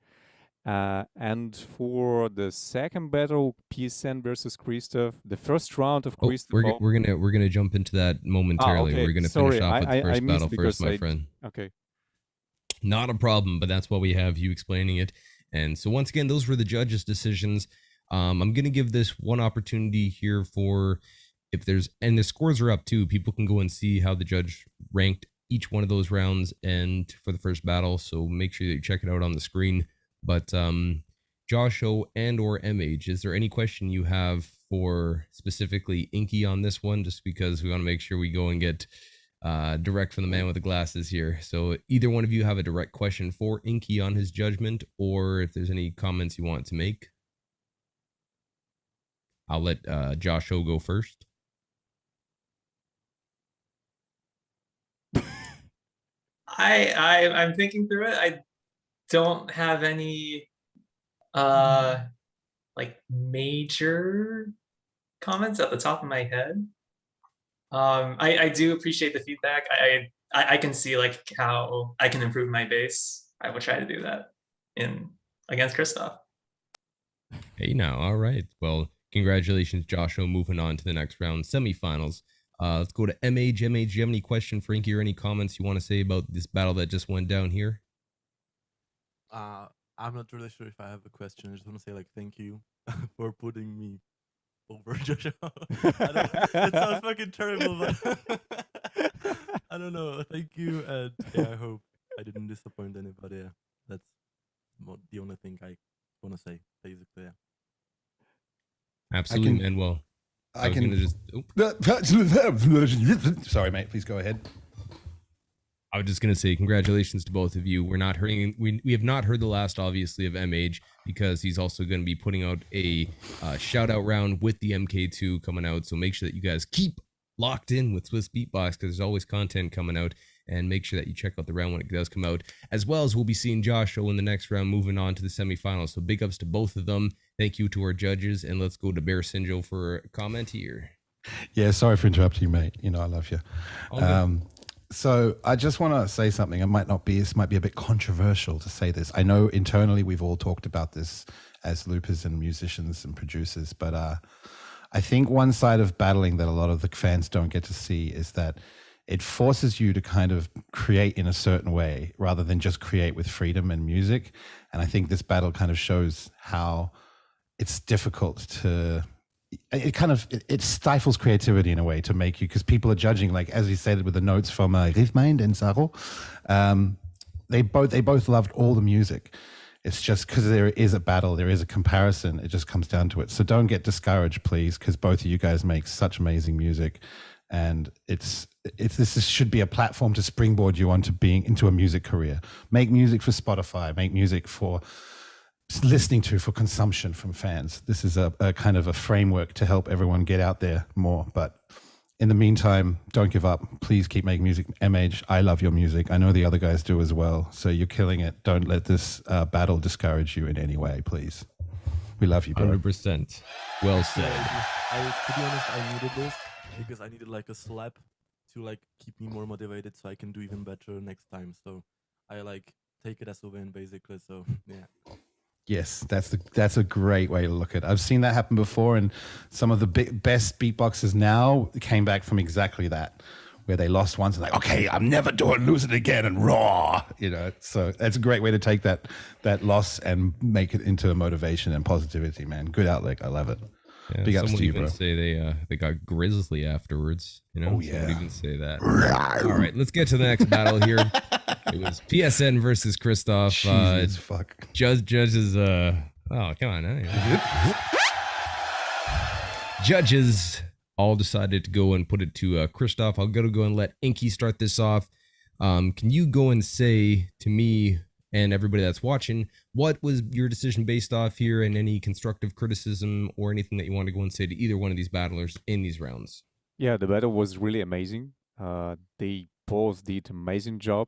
And for the second battle, PSN versus Kristoff, the first round of Kristoff. We're gonna jump into that momentarily. Okay. We're gonna Sorry, finish off with the first battle first, my friend. Okay. Not a problem, but that's why we have you explaining it. And so once again, those were the judges' decisions. I'm going to give this one opportunity here for if there's, and the scores are up too. People can go and see how the judge ranked each one of those rounds and for the first battle. So make sure that you check it out on the screen. But Joshua and or MH, is there any question you have for specifically Inkie on this one? Just because we want to make sure we go and get direct from the man with the glasses here. So either one of you have a direct question for Inkie on his judgment, or if there's any comments you want to make. I'll let Joshua go first. I'm thinking through it. I don't have any like major comments at the top of my head. I do appreciate the feedback. I can see like how I can improve my bass. I will try to do that against Kristoff. Hey now, all right. Well, congratulations, Joshua. Moving on to the next round, semifinals. Let's go to MH. MH, do you have any question for Inkie or any comments you want to say about this battle that just went down here? I'm not really sure if I have a question. I just want to say like thank you for putting me over Joshua. It sounds fucking terrible, but I don't know. Thank you, and yeah, I hope I didn't disappoint anybody. Yeah, that's the only thing I want to say, basically. Yeah. Absolutely, Manuel. I can just. Sorry, mate. Please go ahead. I was just gonna say congratulations to both of you. We're not hearing. We have not heard the last, obviously, of MH because he's also going to be putting out a shout out round with the MK2 coming out. So make sure that you guys keep locked in with Swissbeatbox because there's always content coming out. And make sure that you check out the round when it does come out, as well as we'll be seeing Joshua in the next round, moving on to the semifinals. So big ups to both of them. Thank you to our judges, and let's go to Bear Sinjo for a comment here. Yeah, sorry for interrupting you, mate. You know I love you. So I just want to say something. This might be a bit controversial to say this. I know internally we've all talked about this as loopers and musicians and producers, but I think one side of battling that a lot of the fans don't get to see is that it forces you to kind of create in a certain way rather than just create with freedom and music. And I think this battle kind of shows how it's difficult to, it stifles creativity in a way to make you, because people are judging, like, as you said, with the notes from Rythmind and Saro, they both loved all the music. It's just because there is a battle, there is a comparison, it just comes down to it. So don't get discouraged, please, because both of you guys make such amazing music. And this should be a platform to springboard you into a music career. Make music for Spotify, make music for listening to, for consumption from fans. This is a kind of a framework to help everyone get out there more. But in the meantime, don't give up. Please keep making music. MH, I love your music. I know the other guys do as well. So you're killing it. Don't let this battle discourage you in any way, please. We love you, bro. 100%. Well said. To be honest, I needed this because I needed like a slap to like keep me more motivated so I can do even better next time. So I like take it as a win basically. So yeah. Yes, that's a great way to look at it. I've seen that happen before, and some of the best beatboxers now came back from exactly that, where they lost once and like, okay, I'm never lose it again and raw, you know. So that's a great way to take that loss and make it into a motivation and positivity, man. Good outlook, I love it. Yeah, big ups to you, bro. Say they got grizzly afterwards, you know. Oh yeah. Someone even say that. All right, let's get to the next battle here. It was PSN versus Kristoff. Jesus fuck. Judges. Oh, come on. Judges all decided to go and put it to Kristoff. I'll go and let Inkie start this off. Can you go and say to me and everybody that's watching, what was your decision based off here, and any constructive criticism or anything that you want to go and say to either one of these battlers in these rounds? Yeah, the battle was really amazing. They both did amazing job.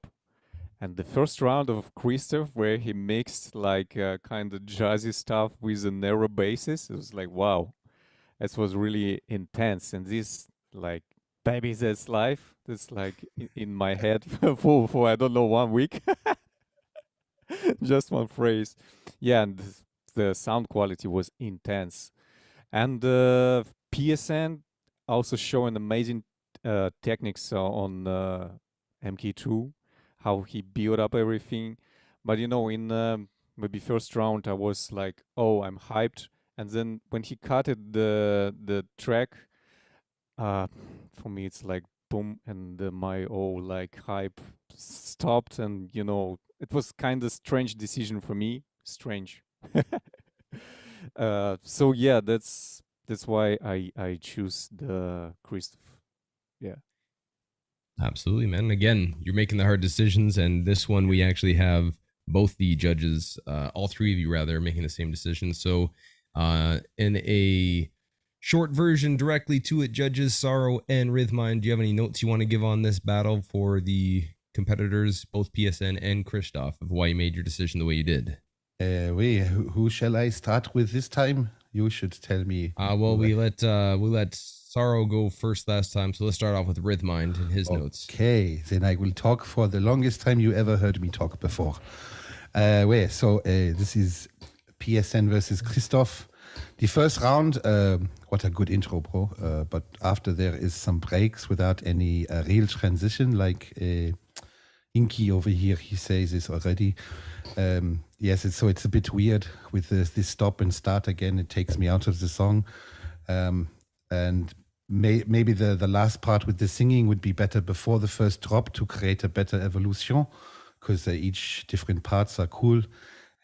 And the first round of Kristoff, where he mixed like kind of jazzy stuff with a narrow basis, it was like, wow, that was really intense. And this like Baby Z's Life, that's like in my head for I don't know 1 week. Just one phrase. Yeah, and the sound quality was intense. And PSN also showing amazing techniques on MK2, how he built up everything. But you know, in maybe first round, I was like, oh, I'm hyped. And then when he cutted the track, for me, it's like boom, and my like hype stopped. And you know, it was kind of strange decision for me. Strange. So yeah, that's why I choose the Kristoff. Yeah. Absolutely, man. Again, you're making the hard decisions, and this one we actually have both the judges, all three of you rather, making the same decision. So in a short version directly to it, judges Saro and Rythmind, do you have any notes you want to give on this battle for the competitors, both PSN and Kristoff, of why you made your decision the way you did? Who shall I start with this time? You should tell me. Well, we let Saro go first last time, so let's start off with Rythmind and his notes. Okay, then I will talk for the longest time you ever heard me talk before. This is PSN versus Kristoff. The first round, what a good intro, bro. But after there is some breaks without any real transition, like Inkie over here, he says this already. Yes, it's a bit weird with this stop and start again. It takes me out of the song. And maybe the last part with the singing would be better before the first drop to create a better evolution, because each different parts are cool.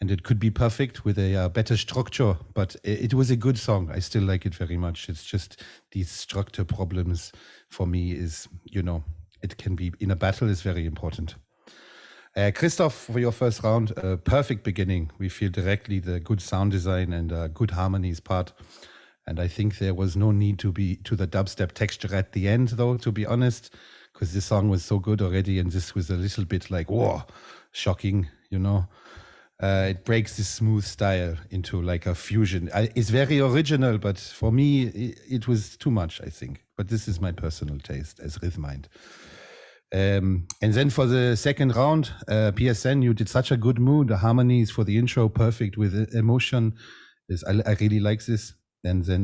and it could be perfect with a better structure, but it was a good song. I still like it very much. It's just these structure problems for me is, it can be in a battle is very important. Kristoff, for your first round, perfect beginning. We feel directly the good sound design and good harmonies part. And I think there was no need to be to the dubstep texture at the end, though, to be honest, because this song was so good already. And this was a little bit like, whoa, shocking, It breaks this smooth style into like a fusion. It's very original, but for me, it was too much, I think. But this is my personal taste as Rythmind. And then for the second round, PSN, you did such a good mood. The harmonies for the intro, perfect with emotion. I really like this. And then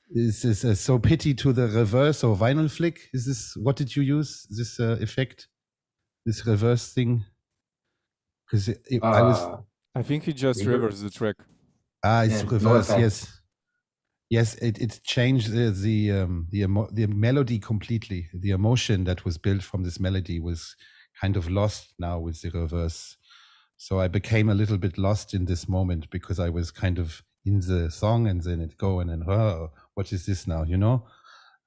this is so pity to the reverse or vinyl flick. Is this, what did you use, this effect? This reverse thing? Because I think he just reversed the track. It's reverse, yes. Yes, it changed the melody completely. The emotion that was built from this melody was kind of lost now with the reverse. So I became a little bit lost in this moment because I was kind of in the song and then it go and then, oh, what is this now,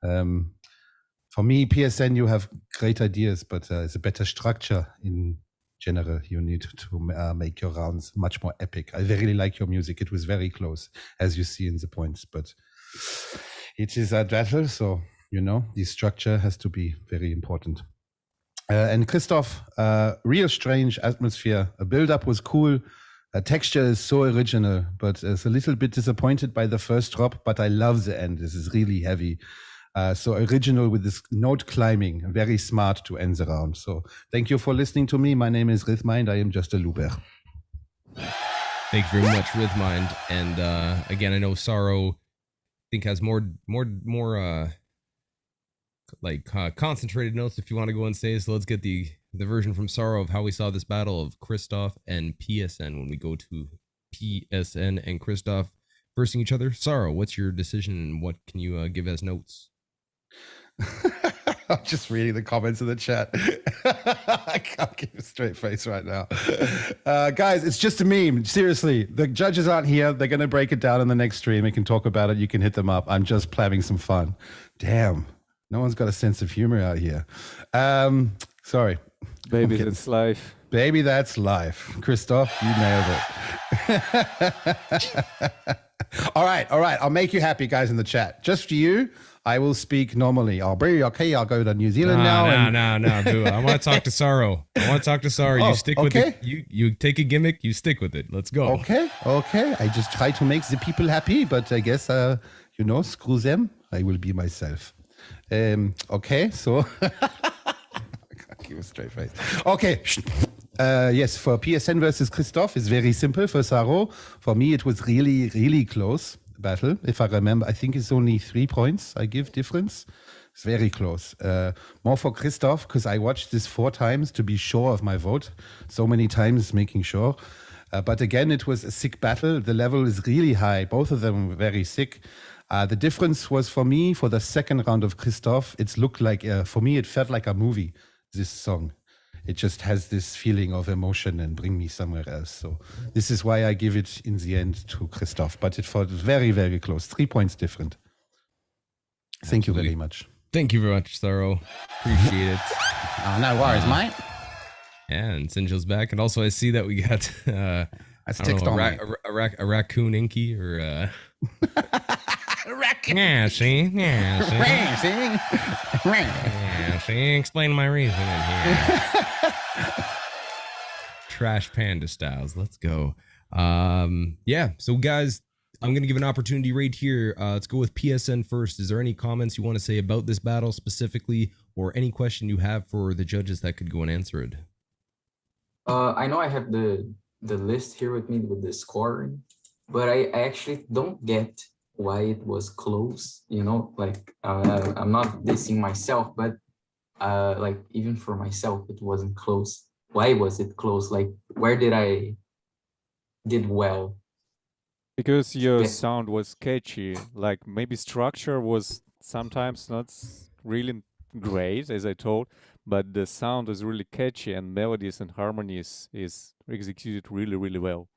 For me, PSN, you have great ideas, but it's a better structure in general. You need to make your rounds much more epic. I really like your music. It was very close, as you see in the points, but it is a battle, so the structure has to be very important. And Kristoff, real strange atmosphere. A build-up was cool. Texture is so original, but it's a little bit disappointed by the first drop, but I love the end. This is really heavy. So original with this note climbing, very smart to end the round. So thank you for listening to me. My name is Rythmind. I am just a looper. Thank you very much, Rythmind. And again, I know Saro, I think, has more concentrated notes if you want to go and say. So let's get the version from Saro of how we saw this battle of Kristoff and PSN when we go to PSN and Kristoff versing each other. Saro, what's your decision and what can you give as notes? I'm just reading the comments in the chat. I can't keep a straight face right now. Guys, it's just a meme. Seriously, the judges aren't here. They're going to break it down in the next stream. We can talk about it. You can hit them up. I'm just planning some fun. Damn. No one's got a sense of humor out here. Sorry. Baby, that's life. Baby, that's life. Kristoff, you nailed it. All right. I'll make you happy, guys, in the chat. Just for you, I will speak normally. I'll be okay. I'll go to New Zealand now. No, boo. I want to talk to Saro. You stick with it. You take a gimmick, you stick with it. Let's go. Okay. I just try to make the people happy, but I guess, screw them. I will be myself. Okay, so I can't keep a straight face. Okay. Yes, for PSN versus Kristoff, it's very simple. For Saro, for me, it was really, really close battle. If I remember, I think it's only 3 points I give difference. It's very close. More for Kristoff, because I watched this 4 times to be sure of my vote. So many times making sure. But again, it was a sick battle. The level is really high. Both of them were very sick. The difference was for me, for the second round of Kristoff, it looked like, for me, it felt like a movie, this song. It just has this feeling of emotion and bring me somewhere else. So this is why I give it in the end to Kristoff. But it felt very, very close. 3 points different. Thank you very much. Thank you very much, Saro. Appreciate it. No worries, mate. Yeah, and Sinjal's back. And also I see that we got a raccoon Inkie or raccoon. Yeah, see? Explain my reasoning here. Trash Panda styles. Let's go. Yeah, so guys, I'm going to give an opportunity right here. Let's go with PSN first. Is there any comments you want to say about this battle specifically, or any question you have for the judges that could go and answer it? I know I have the list here with me with the scoring, but I actually don't get why it was close, like I'm not dissing myself, but like even for myself, it wasn't close. Why was it close? Like, where did I did well? Because your sound was catchy, like maybe structure was sometimes not really great, as I told, but the sound is really catchy and melodies and harmonies is executed really, really well.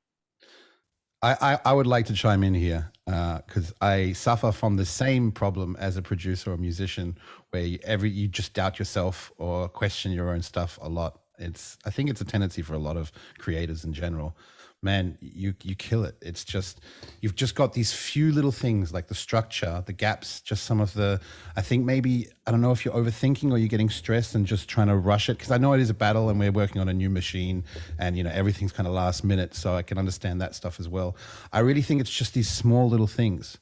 I would like to chime in here because I suffer from the same problem as a producer or musician, where you just doubt yourself or question your own stuff a lot. I think it's a tendency for a lot of creators in general. Man, you kill it. It's just, you've just got these few little things like the structure, the gaps, just some of the, I think maybe, I don't know if you're overthinking or you're getting stressed and just trying to rush it. Cause I know it is a battle and we're working on a new machine and, you know, everything's kind of last minute. So I can understand that stuff as well. I really think it's just these small little things,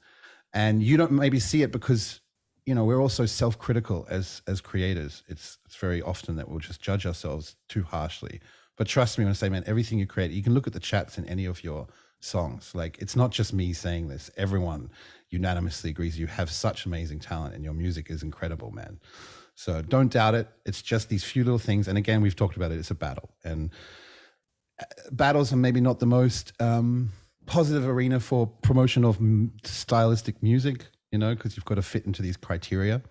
and you don't maybe see it because, you know, we're also self-critical as creators. It's very often that we'll just judge ourselves too harshly. But trust me when I say, man, everything you create, you can look at the chats in any of your songs. Like, it's not just me saying this. Everyone unanimously agrees you have such amazing talent and your music is incredible, man. So don't doubt it. It's just these few little things. And again, we've talked about it. It's a battle. And battles are maybe not the most positive arena for promotion of stylistic music, you know, because you've got to fit into these criteria.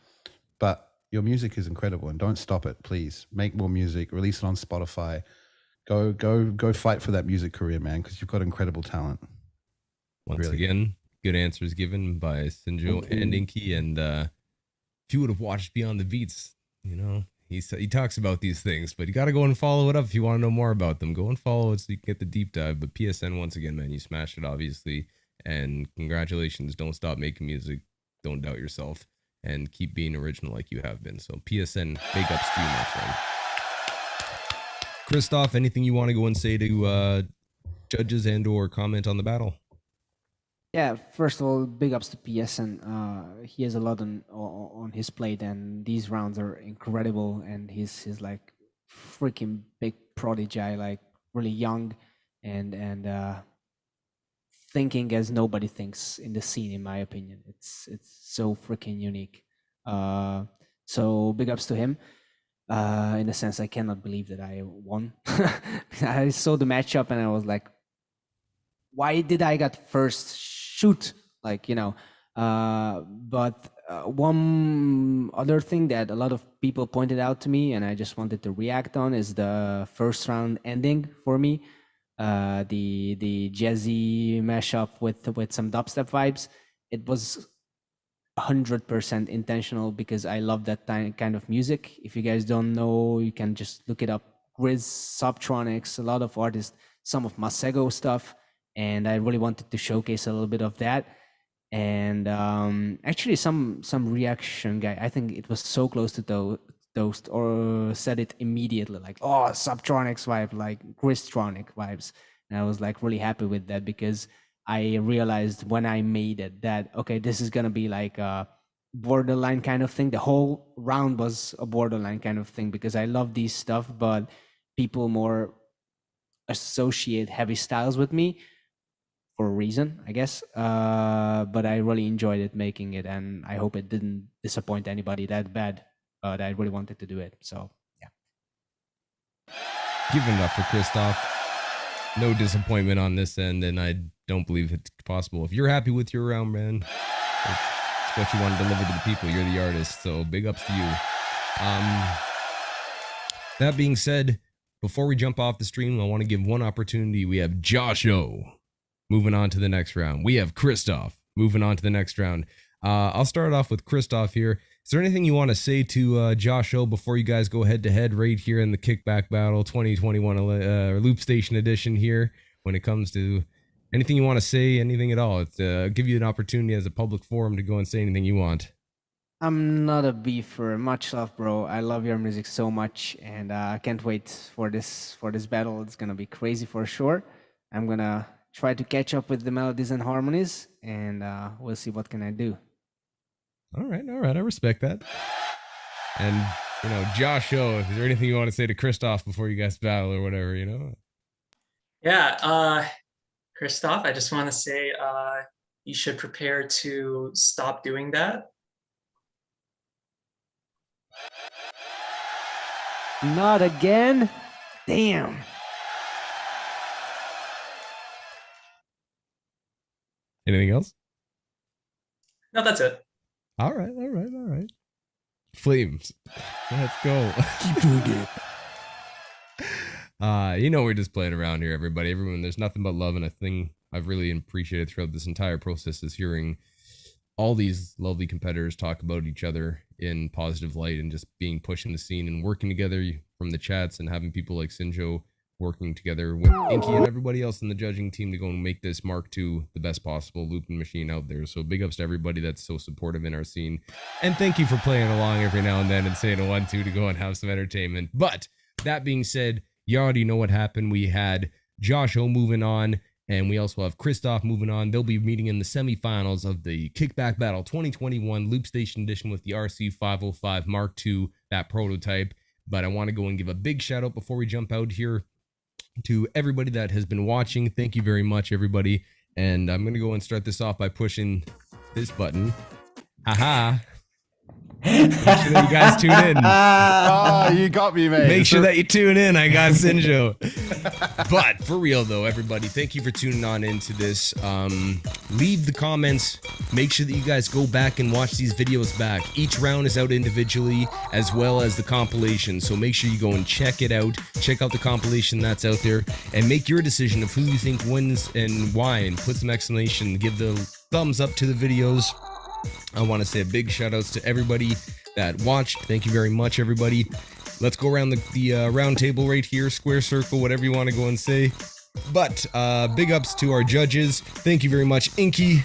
But your music is incredible, and don't stop it, please. Make more music, release it on Spotify. Go fight for that music career, man, because you've got incredible talent. Once again, good answers given by Sinjo and Inkie. And if you would have watched Beyond the Beats, you know, he talks about these things, but you got to go and follow it up if you want to know more about them. Go and follow it so you can get the deep dive. But PSN, once again, man, you smashed it, obviously. And congratulations. Don't stop making music. Don't doubt yourself. And keep being original like you have been. So PSN, big ups to you, my friend. Kristoff, anything you want to go and say to judges and or comment on the battle? Yeah, first of all, big ups to PSN. He has a lot on his plate, and these rounds are incredible. And he's like freaking big prodigy, like really young and thinking as nobody thinks in the scene, in my opinion. It's so freaking unique. So big ups to him. In a sense, I cannot believe that I won. I saw the matchup and I was like, why did I get first shoot? Like, you know, but one other thing that a lot of people pointed out to me and I just wanted to react on is the first round ending for me. The jazzy mashup with some dubstep vibes. It was 100% intentional because I love that kind of music. If you guys don't know, you can just look it up. Grizz, Subtronics, a lot of artists, some of Masego stuff, and I really wanted to showcase a little bit of that. And actually, some reaction guy, I think it was so close to those, or said it immediately, like, oh, Subtronics vibe, like Grizztronic vibes. And I was like really happy with that because I realized when I made it that, okay, this is going to be like a borderline kind of thing. The whole round was a borderline kind of thing because I love these stuff, but people more associate heavy styles with me for a reason, I guess. But I really enjoyed it making it, and I hope it didn't disappoint anybody that bad. But I really wanted to do it. So, yeah. Give it up for Kristoff. No disappointment on this end, and I don't believe it's possible. If you're happy with your round, man, it's what you want to deliver to the people. You're the artist, so big ups to you. That being said, before we jump off the stream, I want to give one opportunity. We have Josh O moving on to the next round. We have Kristoff moving on to the next round. I'll start off with Kristoff here. Is there anything you want to say to Josh O before you guys go head-to-head right here in the Kickback Battle 2021 Loopstation Edition here when it comes to anything you want to say, anything at all? It's give you an opportunity as a public forum to go and say anything you want. I'm not a beefer. Much love, bro. I love your music so much, and I can't wait for this battle. It's going to be crazy for sure. I'm going to try to catch up with the melodies and harmonies, and we'll see what can I do. All right. I respect that. And, you know, Josh O, is there anything you want to say to Kristoff before you guys battle or whatever, you know? Yeah, Kristoff, I just want to say you should prepare to stop doing that. Not again? Damn. Anything else? No, that's it. All right. Flames. Let's go. Keep doing it. You know, we're just playing around here, everybody. Everyone, there's nothing but love, and a thing I've really appreciated throughout this entire process is hearing all these lovely competitors talk about each other in positive light and just being pushing the scene and working together from the chats and having people like Sinjo working together with Inkie and everybody else in the judging team to go and make this Mark II the best possible looping machine out there. So big ups to everybody that's so supportive in our scene. And thank you for playing along every now and then and saying a 1-2 to go and have some entertainment. But that being said, you already know what happened. We had Josh O moving on, and we also have Kristoff moving on. They'll be meeting in the semifinals of the Kickback Battle 2021 Loopstation Edition with the RC-505 Mark II, that prototype. But I want to go and give a big shout out before we jump out here to everybody that has been watching. Thank you very much, everybody. And I'm going to go and start this off by pushing this button. Haha. Make sure that you guys tune in. Oh, you got me, mate. Make sure that you tune in. I got Sinjo. But for real, though, everybody, thank you for tuning on into this. Leave the comments. Make sure that you guys go back and watch these videos back. Each round is out individually as well as the compilation. So make sure you go and check it out. Check out the compilation that's out there and make your decision of who you think wins and why, and put some exclamation. Give the thumbs up to the videos. I want to say a big shout outs to everybody that watched. Thank you very much, everybody. Let's go around the round table right here, square circle, whatever you want to go and say. But big ups to our judges. Thank you very much, Inkie.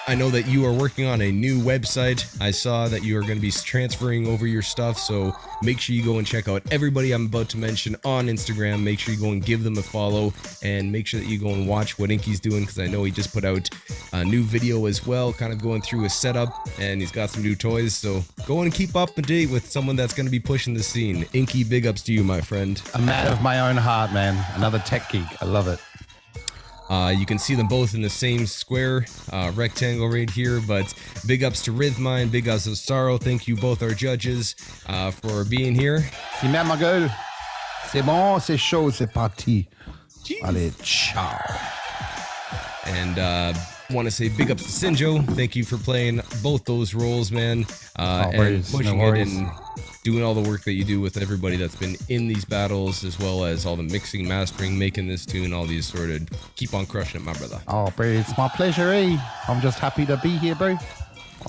I know that you are working on a new website. I saw that you are going to be transferring over your stuff, so make sure you go and check out everybody I'm about to mention on Instagram. Make sure you go and give them a follow, and make sure that you go and watch what Inkie's doing, because I know he just put out a new video as well, kind of going through his setup, and he's got some new toys. So go and keep up to date with someone that's going to be pushing the scene. Inkie, big ups to you, my friend. A man of my own heart, man. Another tech geek. I love it. You can see them both in the same square rectangle right here, but big ups to Rythmind, big ups to Saro. Thank you both our judges for being here. C'est bien, ma gueule. C'est bon, c'est chaud, c'est parti. Allez, ciao. And want to say big ups to Sinjo. Thank you for playing both those roles, man, and pushing it and doing all the work that you do with everybody that's been in these battles, as well as all the mixing, mastering, making this tune, all these sort of keep on crushing it, my brother. Oh, bro, it's my pleasure, eh? I'm just happy to be here, bro.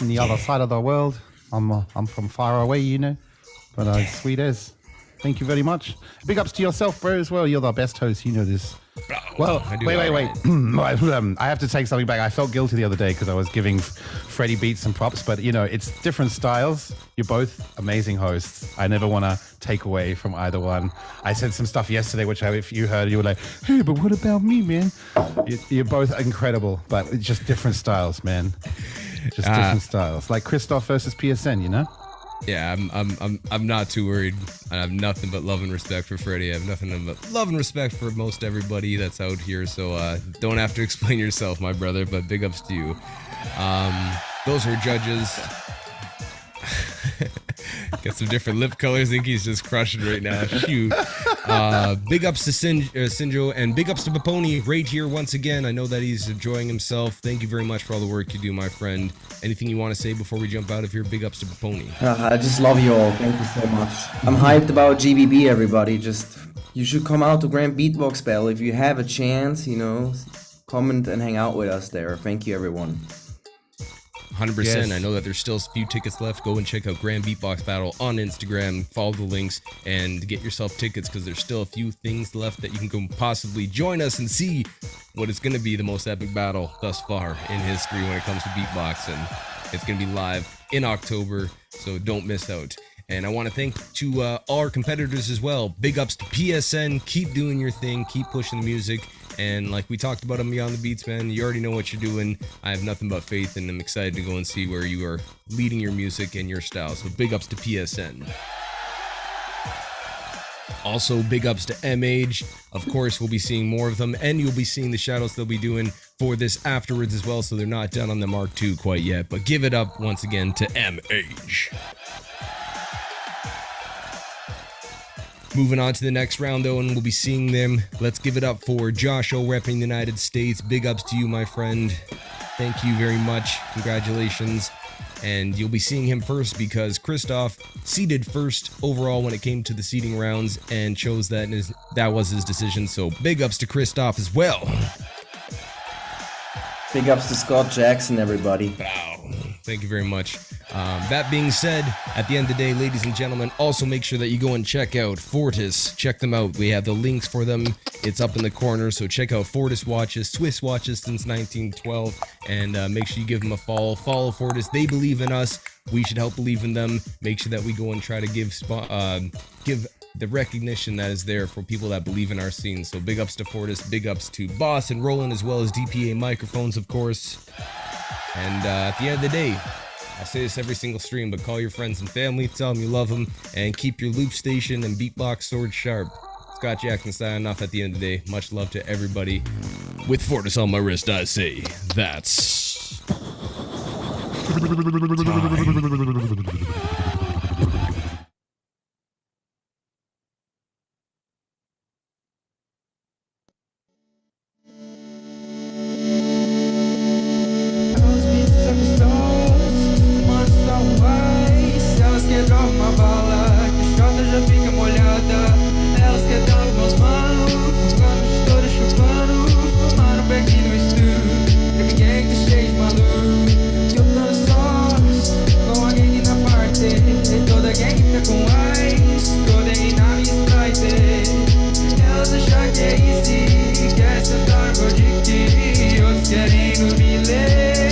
On the other side of the world. I'm from far away, you know, but sweet as. Thank you very much. Big ups to yourself, bro, as well. You're the best host. You know this. Well, wait. I have to take something back. I felt guilty the other day because I was giving Freddie Beats some props, but you know, it's different styles. You're both amazing hosts. I never want to take away from either one. I said some stuff yesterday, which if you heard, you were like, hey, but what about me, man? You're both incredible, but it's just different styles, man. Just different styles. Like Kristoff versus PSN, you know? Yeah, I'm not too worried. I have nothing but love and respect for Freddie. I have nothing but love and respect for most everybody that's out here. So don't have to explain yourself, my brother. But big ups to you. Those are judges. Got some different lip colors. Inkie's just crushing right now. Shoot. Big ups to Sinjo, and big ups to Paponi right here once again. I know that he's enjoying himself. Thank you very much for all the work you do, my friend. Anything you want to say before we jump out of here? Big ups to Paponi. I just love you all. Thank you so much. I'm hyped about GBB, everybody. You should come out to Grand Beatbox Battle if you have a chance, you know. Comment and hang out with us there. Thank you, everyone. 100%. Yes. I know that there's still a few tickets left. Go and check out Grand Beatbox Battle on Instagram. Follow the links and get yourself tickets, because there's still a few things left that you can go possibly join us and see what is going to be the most epic battle thus far in history when it comes to beatboxing. It's going to be live in October, so don't miss out. And I want to thank to all our competitors as well. Big ups to PSN. Keep doing your thing. Keep pushing the music. And like we talked about on Beyond the Beats, man, you already know what you're doing. I have nothing but faith, and I'm excited to go and see where you are leading your music and your style. So big ups to PSN. Also, big ups to MH. Of course, we'll be seeing more of them, and you'll be seeing the shoutouts they'll be doing for this afterwards as well, so they're not done on the Mark II quite yet. But give it up once again to MH. Moving on to the next round, though, and we'll be seeing them. Let's give it up for Josh O repping the United States. Big ups to you, my friend. Thank you very much. Congratulations. and you'll be seeing him first because Kristoff seeded first overall when it came to the seeding rounds and chose that was his decision. So big ups to Kristoff as well. Big ups to Scott Jackson, everybody. Wow. Thank you very much. That being said, at the end of the day, ladies and gentlemen, also make sure that you go and check out Fortis. Check them out. We have the links for them. It's up in the corner. So check out Fortis watches, Swiss watches since 1912, and make sure you give them a follow. Follow Fortis. They believe in us. We should help believe in them. Make sure that we go and try to give the recognition that is there for people that believe in our scene. So big ups to Fortis, big ups to Boss and Roland, as well as DPA microphones, of course. And at the end of the day, I say this every single stream, but call your friends and family, tell them you love them, and keep your Loopstation and beatbox sword sharp. Scott Jackson signing off at the end of the day. Much love to everybody. With Fortis on my wrist, I say that's time.